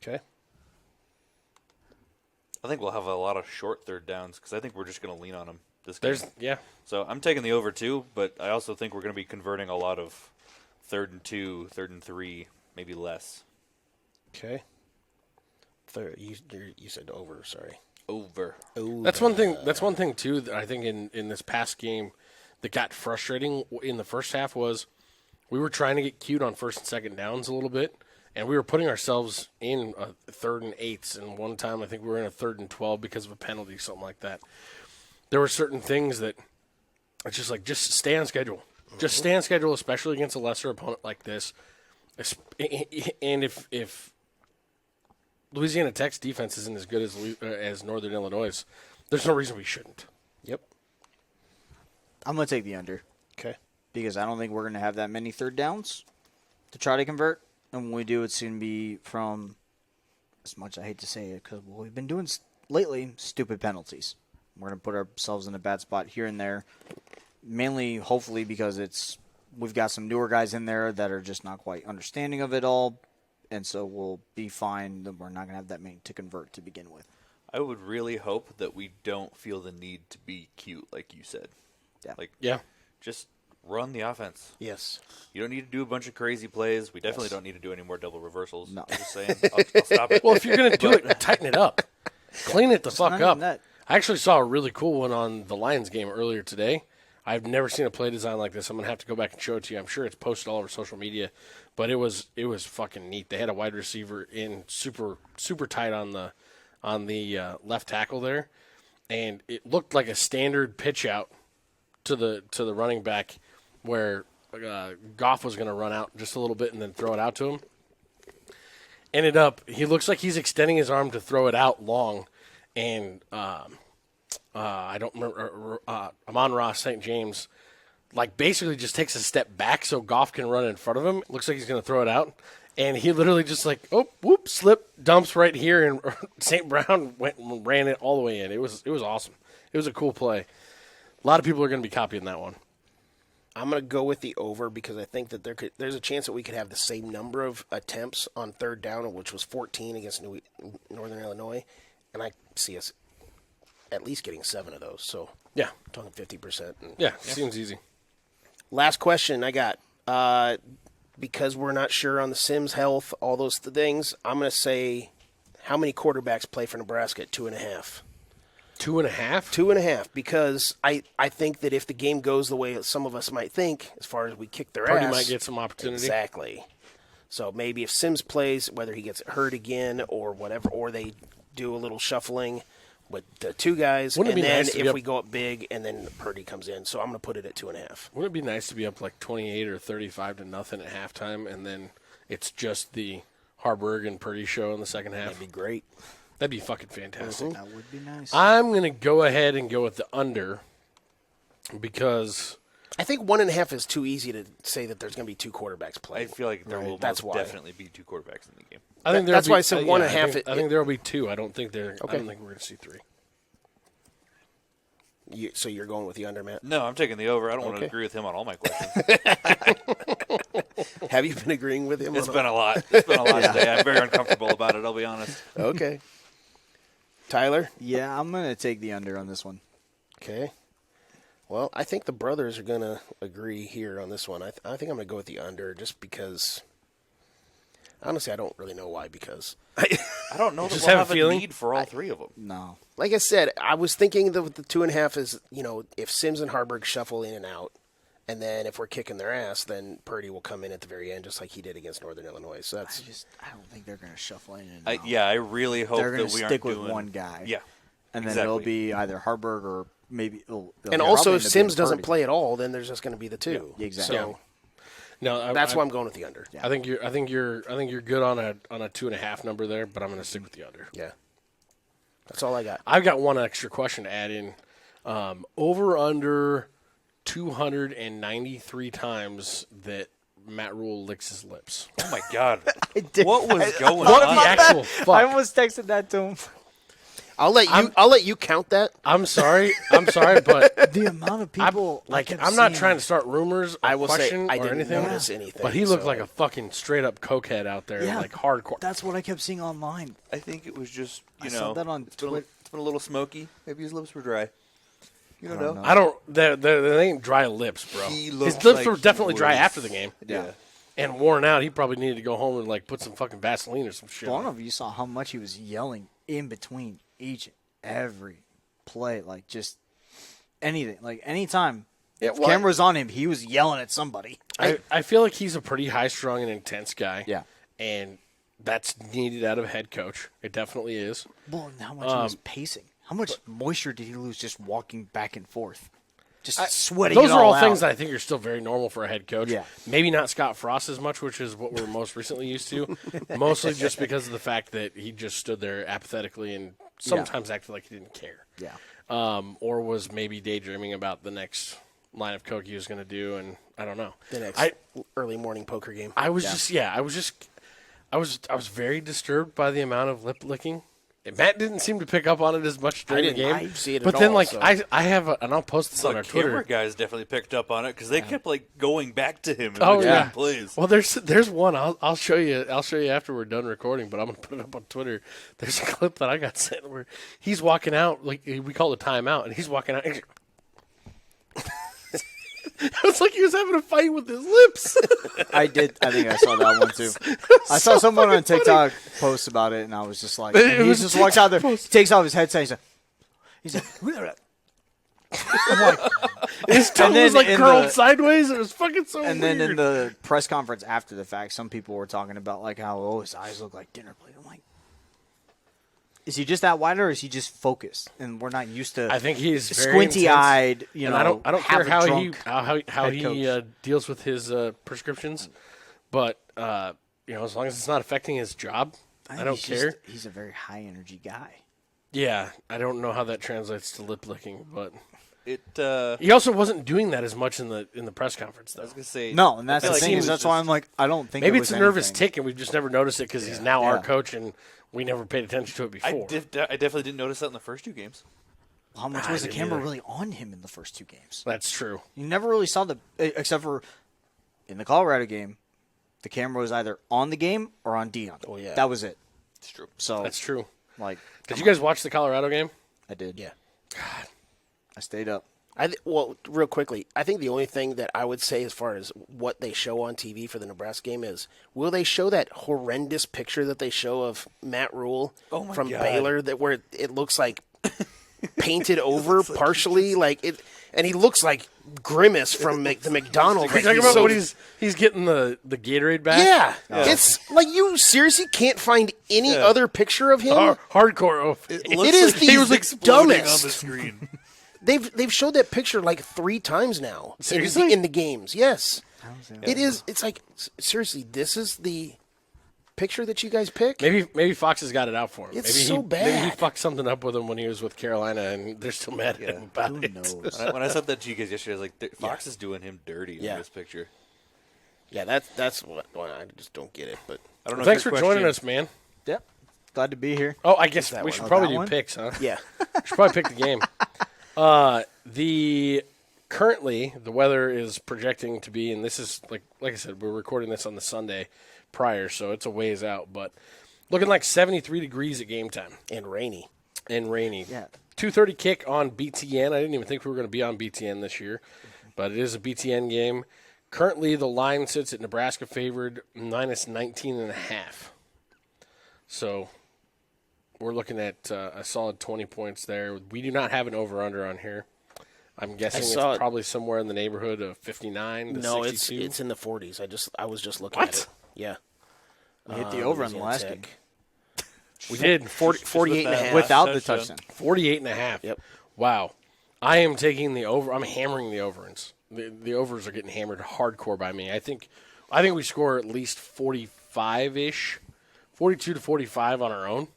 Okay. I think we'll have a lot of short third downs because I think we're just going to lean on them this game. Yeah. So I'm taking the over too, but I also think we're going to be converting a lot of 3rd and 2, 3rd and 3, maybe less. Okay. Third, you said over. Sorry. Over. That's one thing. That's one thing too that I think in this past game that got frustrating in the first half was we were trying to get cute on 1st and 2nd downs a little bit, and we were putting ourselves in a 3rd and 8s. And one time I think we were in a 3rd and 12 because of a penalty, something like that. There were certain things that it's just like just stay on schedule. Just stay on schedule, especially against a lesser opponent like this. And if Louisiana Tech's defense isn't as good as Northern Illinois', there's no reason we shouldn't. Yep. I'm going to take the under Okay. because I don't think we're going to have that many third downs to try to convert. And when we do, it's going to be from, as much I hate to say it, because what we've been doing lately, stupid penalties. We're going to put ourselves in a bad spot here and there, mainly, hopefully, because we've got some newer guys in there that are just not quite understanding of it all, and so we'll be fine. That we're not going to have that many to convert to begin with. I would really hope that we don't feel the need to be cute, like you said. Yeah. Just run the offense. Yes. You don't need to do a bunch of crazy plays. We definitely don't need to do any more double reversals. No. I'm just saying. I'll stop it. Well, if you're going to do it, tighten it up. Clean it the fuck not up. even that. I actually saw a really cool one on the Lions game earlier today. I've never seen a play design like this. I'm going to have to go back and show it to you. I'm sure it's posted all over social media, but it was fucking neat. They had a wide receiver in super tight on the left tackle there, and it looked like a standard pitch out to the running back where Goff was going to run out just a little bit and then throw it out to him. Ended up, he looks like he's extending his arm to throw it out long, and I don't remember, Amon-Ra St. James, like basically just takes a step back so Goff can run in front of him. Looks like he's going to throw it out. And he literally just like, slip, dumps right here, and St. Brown went and ran it all the way in. It was awesome. It was a cool play. A lot of people are going to be copying that one. I'm going to go with the over because I think that there's a chance that we could have the same number of attempts on third down, which was 14 against Northern Illinois, and I see us at least getting 7 of those. So Yeah. talking 50%. Yeah, seems easy. Last question I got. Because we're not sure on the Sims health, all those things, I'm going to say how many quarterbacks play for Nebraska at 2.5. 2.5? 2.5, because I think that if the game goes the way some of us might think, as far as we kick their Purdy ass. might get some opportunity. Exactly. So maybe if Sims plays, whether he gets hurt again or whatever, or they do a little shuffling with the two guys, Wouldn't it and be then nice to be if up- we go up big, and then Purdy comes in. So I'm going to put it at 2.5. Wouldn't it be nice to be up like 28 or 35 to nothing at halftime, and then it's just the Haarberg and Purdy show in the second half? That'd be great. That'd be fucking fantastic. That would be nice. I'm going to go ahead and go with the under because I think 1.5 is too easy to say that there's going to be two quarterbacks I playing. feel like there will That's most why. definitely be two quarterbacks in the game. I think That's there'll why I be- said yeah, 1.5. I think there will be two. I don't think I Okay. don't think we're going to see three. So you're going with the under, Matt? No, I'm taking the over. I don't want to Okay. agree with him on all my questions. Have you been agreeing with him? It's on been a lot. It's been a lot today. I'm very uncomfortable about it, I'll be honest. Okay. Tyler? Yeah, I'm going to take the under on this one. Okay. Well, I think the brothers are going to agree here on this one. I think I'm going to go with the under just because, honestly, I don't really know why, because, I don't know that Just we'll have a have a feeling? need for all three of them. No. like I said, I was thinking that the 2.5 is, if Sims and Haarberg shuffle in and out, and then if we're kicking their ass, then Purdy will come in at the very end, just like he did against Northern Illinois. So that's I don't think they're going to shuffle in and out. I really hope They're that going we to aren't stick with doing one guy. Yeah. And then exactly. it'll be either Haarberg or maybe. and also, if Sims doesn't play at all, then there's just going to be the two. Yeah, exactly. So No, that's why I'm going with the under. Yeah. I think you're good on a 2.5 number there, but I'm going to stick with the under. Yeah. That's all I got. I've got one extra question to add in. Over under 293 times that Matt Rule licks his lips. Oh, my God. did. What was going What on? the actual fuck? I almost texted that to him. I'll let you count that. I'm sorry, but The amount of people. I'm not trying to start rumors or I will say question I or didn't anything. notice anything. But he looked so- like a fucking straight up cokehead out there, Yeah, like hardcore. That's what I kept seeing online. I think it was just, I saw that on it's been, Twitter. it's been a little smoky. Maybe his lips were dry. You don't don't know. know. I don't. They ain't dry lips, bro. He His looked lips like were he definitely dry was- after the game Yeah. and worn out. He probably needed to go home and like put some fucking Vaseline or some shit. I don't know on. if you saw how much he was yelling in between each and every play, like just anything, like anytime. Yeah, If well, camera's on him, he was yelling at somebody. I feel like he's a pretty high strung and intense guy. Yeah. And that's needed out of a head coach. It definitely is. Well, and how much he was pacing. How much moisture did he lose just walking back and forth? Just sweating Those it are all out. things that I think are still very normal for a head coach. Yeah. Maybe not Scott Frost as much, which is what we're most recently used to. Mostly just because of the fact that he just stood there apathetically and sometimes acted like he didn't care. Yeah. Or was maybe daydreaming about the next line of coke he was going to do, and I don't know. the next I early morning poker game. I was very disturbed by the amount of lip licking. And Matt didn't seem to pick up on it as much during the didn't. game. I see it but at then, all, like, so. I have, and I'll post this The on our camera Twitter. guys definitely picked up on it because they kept like going back to him. Oh, in yeah. plays. Well, there's one I'll show you. I'll show you after we're done recording. But I'm gonna put it up on Twitter. There's a clip that I got sent where he's walking out, like we call it timeout, and he's walking out. It's like he was having a fight with his lips. I did. I think I saw that one too. I saw someone on TikTok post about it, and I was just like, It he was just walks out there, he takes off his headset, he's like, I'm like, His tongue then was like in curled the- sideways. It was fucking so and weird. then in the press conference after the fact, some people were talking about like how his eyes look like dinner plate. I'm like, is he just that wide, or is he just focused? And we're not used to. I think he's very squinty-eyed. intense. You And know, I don't have care a how drunk how head he coach. deals with his prescriptions, but as long as it's not affecting his job, I think don't he's care. just- he's a very high energy guy. Yeah, I don't know how that translates to lip licking, but It. he also wasn't doing that as much in the press conference, though. I was gonna say No, and that's I feel the like thing he is was that's why just- I'm like, I don't think Maybe it it's was a nervous anything. tick, and we've just never noticed it because he's now our Yeah. coach, and we never paid attention to it I before. definitely didn't notice that in the first two games. How much I was the didn't camera either. really on him in the first two games? That's true. You never really saw except for in the Colorado game, the camera was either on the game or on Dion. Oh, yeah. That was it. It's true. So That's true. like, Did you guys watch the Colorado game? I did. Yeah. I stayed up. Well, real quickly, I think the only thing that I would say as far as what they show on TV for the Nebraska game is, will they show that horrendous picture that they show of Matt Rule Oh my from God. Baylor, that where it looks like painted over partially, like it, and he looks like Grimace from the McDonald's. Are you talking about when he's getting the Gatorade back? Yeah, it's like you seriously can't find any other picture of him. Hardcore. It is like the he was exploding dumbest. on the screen. They've showed that picture like 3 times now. Seriously? In the games, yes. It is. It's like seriously, this is the picture that you guys pick. Maybe Fox has got it out for him. It's maybe so Maybe he bad. fucked something up with him when he was with Carolina, and they're still mad at him about Who it. knows? When I said that to you guys yesterday, I was like, Fox is doing him dirty Yeah. in this picture. Yeah, that's what I just don't get it. But I don't know. Thanks if for your joining question- us, man. Yep. Glad to be here. Oh, I guess we one. should Oh, probably that do one? picks, huh? yeah, We should probably pick the game. Currently the weather is projecting to be, and this is like I said, we're recording this on the Sunday prior, so it's a ways out, but looking like 73 degrees at game time and rainy. and rainy. Yeah. 2:30 kick on BTN. I didn't even think we were going to be on BTN this year, but it is a BTN game. Currently, the line sits at Nebraska favored minus 19.5. So we're looking at a solid 20 points there. We do not have an over-under on here. I'm guessing it's saw it. probably somewhere in the neighborhood of 59 to No, 62. it's in the 40s. I was just looking What? at it. Yeah, We hit the over on the Louisiana last Tech. game. We did 48 and a half. Without the touchdown. touchdown. 48 and a half. Yep. Wow. I am taking the over. I'm hammering the overs. The overs are getting hammered hardcore by me. I think we score at least 45-ish, 42 to 45 on our own.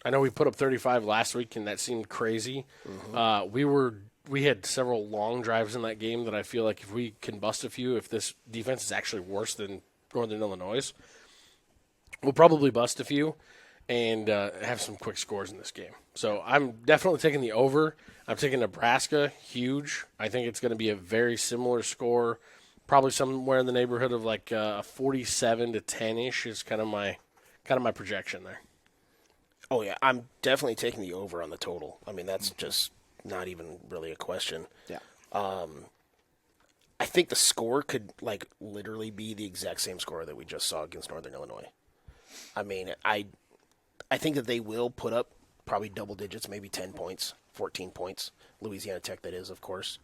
I know we put up 35 last week, and that seemed crazy. We had several long drives in that game that I feel like if we can bust a few, if this defense is actually worse than Northern Illinois, we'll probably bust a few and have some quick scores in this game. So I'm definitely taking the over. I'm taking Nebraska, huge. I think it's going to be a very similar score, probably somewhere in the neighborhood of like 47 to 10-ish is kind of my projection there. Oh yeah, I'm definitely taking the over on the total. I mean, that's just not even really a question. Yeah. I think the score could like literally be the exact same score that we just saw against Northern Illinois. I mean, I think that they will put up probably double digits, maybe 10 points, 14 points. Louisiana Tech, that is, of course.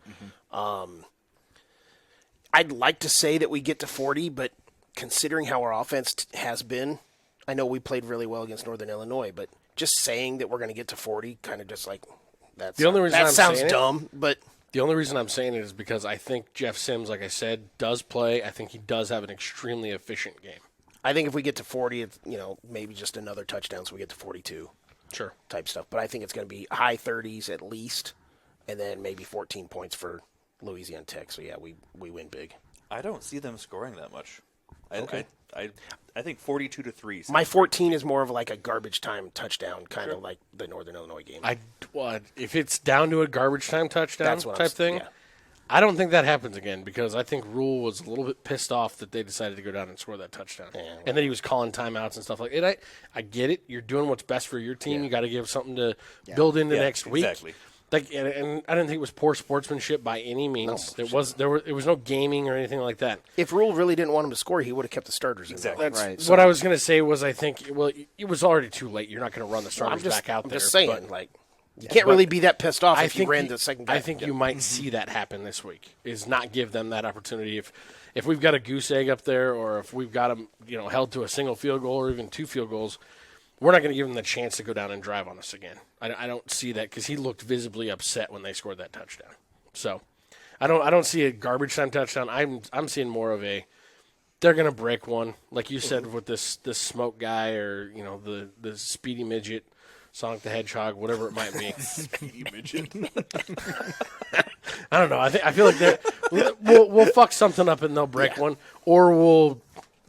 I'd like to say that we get to 40, but considering how our offense has been, I know we played really well against Northern Illinois, but just saying that we're going to get to 40, kind of just like that. The only reason that I'm sounds saying it- dumb, but The only reason I'm saying it is because I think Jeff Sims, like I said, does play. I think he does have an extremely efficient game. I think if we get to 40, it's, maybe just another touchdown, so we get to 42 Sure. type stuff. But I think it's going to be high 30s at least, and then maybe 14 points for Louisiana Tech. So yeah, we win big. I don't see them scoring that much. I think 42 to 3. My 14 is more of like a garbage time touchdown, kind of like the Northern Illinois game. If it's down to a garbage time touchdown That's what I'm type s- thing, yeah. I don't think that happens again because I think Rule was a little bit pissed off that they decided to go down and score that touchdown. Yeah, well. And then he was calling timeouts and stuff like that. I get it. You're doing what's best for your team. Yeah. You got to give something to build into next week. Exactly. And I didn't think it was poor sportsmanship by any means. It was no gaming or anything like that. If Rule really didn't want him to score, he would have kept the starters in there. Exactly. Right. What I was going to say was I think it was already too late. You're not going to run the I'm starters just, back out I'm there. just saying, but- like, you can't really be that pissed off if you ran you- the second guy. I think you might see that happen this week. Is not give them that opportunity. If we've got a goose egg up there, or if we've got them, held to a single field goal or even 2 field goals, we're not going to give them the chance to go down and drive on us again. I don't see that because he looked visibly upset when they scored that touchdown. So I don't see a garbage time touchdown. I'm seeing more of a they're going to break one, like you said with this smoke guy or the speedy midget. Sonic the Hedgehog, whatever it might be. You mentioned. I don't know. I feel like we'll fuck something up and they'll break one, or we'll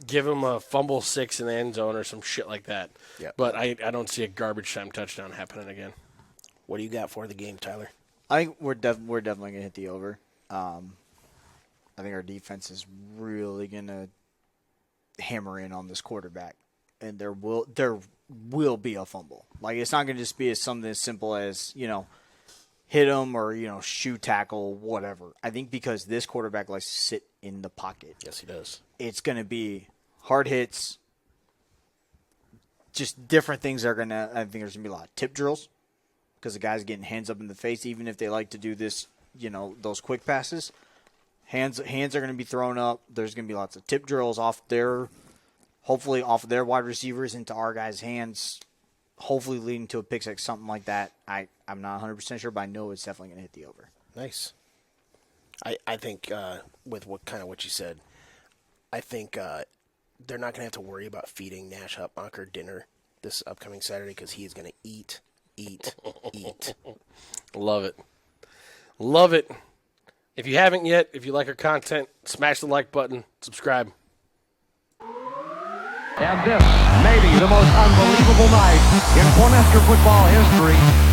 give them a fumble 6 in the end zone or some shit like that. Yeah. But I don't see a garbage time touchdown happening again. What do you got for the game, Tyler? I think we're definitely gonna hit the over. I think our defense is really gonna hammer in on this quarterback, and there will be a fumble. Like it's not gonna just be something as simple as hit him or shoe tackle, whatever. I think because this quarterback likes to sit in the pocket, Yes, he does. it's gonna be hard hits. Just different things are gonna. I think there's gonna be a lot of tip drills. because the guy's getting hands up in the face, even if they like to do this, those quick passes. Hands are going to be thrown up. There's going to be lots of tip drills hopefully off of their wide receivers into our guys' hands, hopefully leading to a pick six, something like that. I'm not 100% sure, but I know it's definitely going to hit the over. Nice. I think with what you said, I think they're not going to have to worry about feeding Nash Hutmacher dinner this upcoming Saturday because he is going to eat. Love it. Love it. If you haven't yet, if you like our content, smash the like button, subscribe. And this may be the most unbelievable night in Cornhusker football history.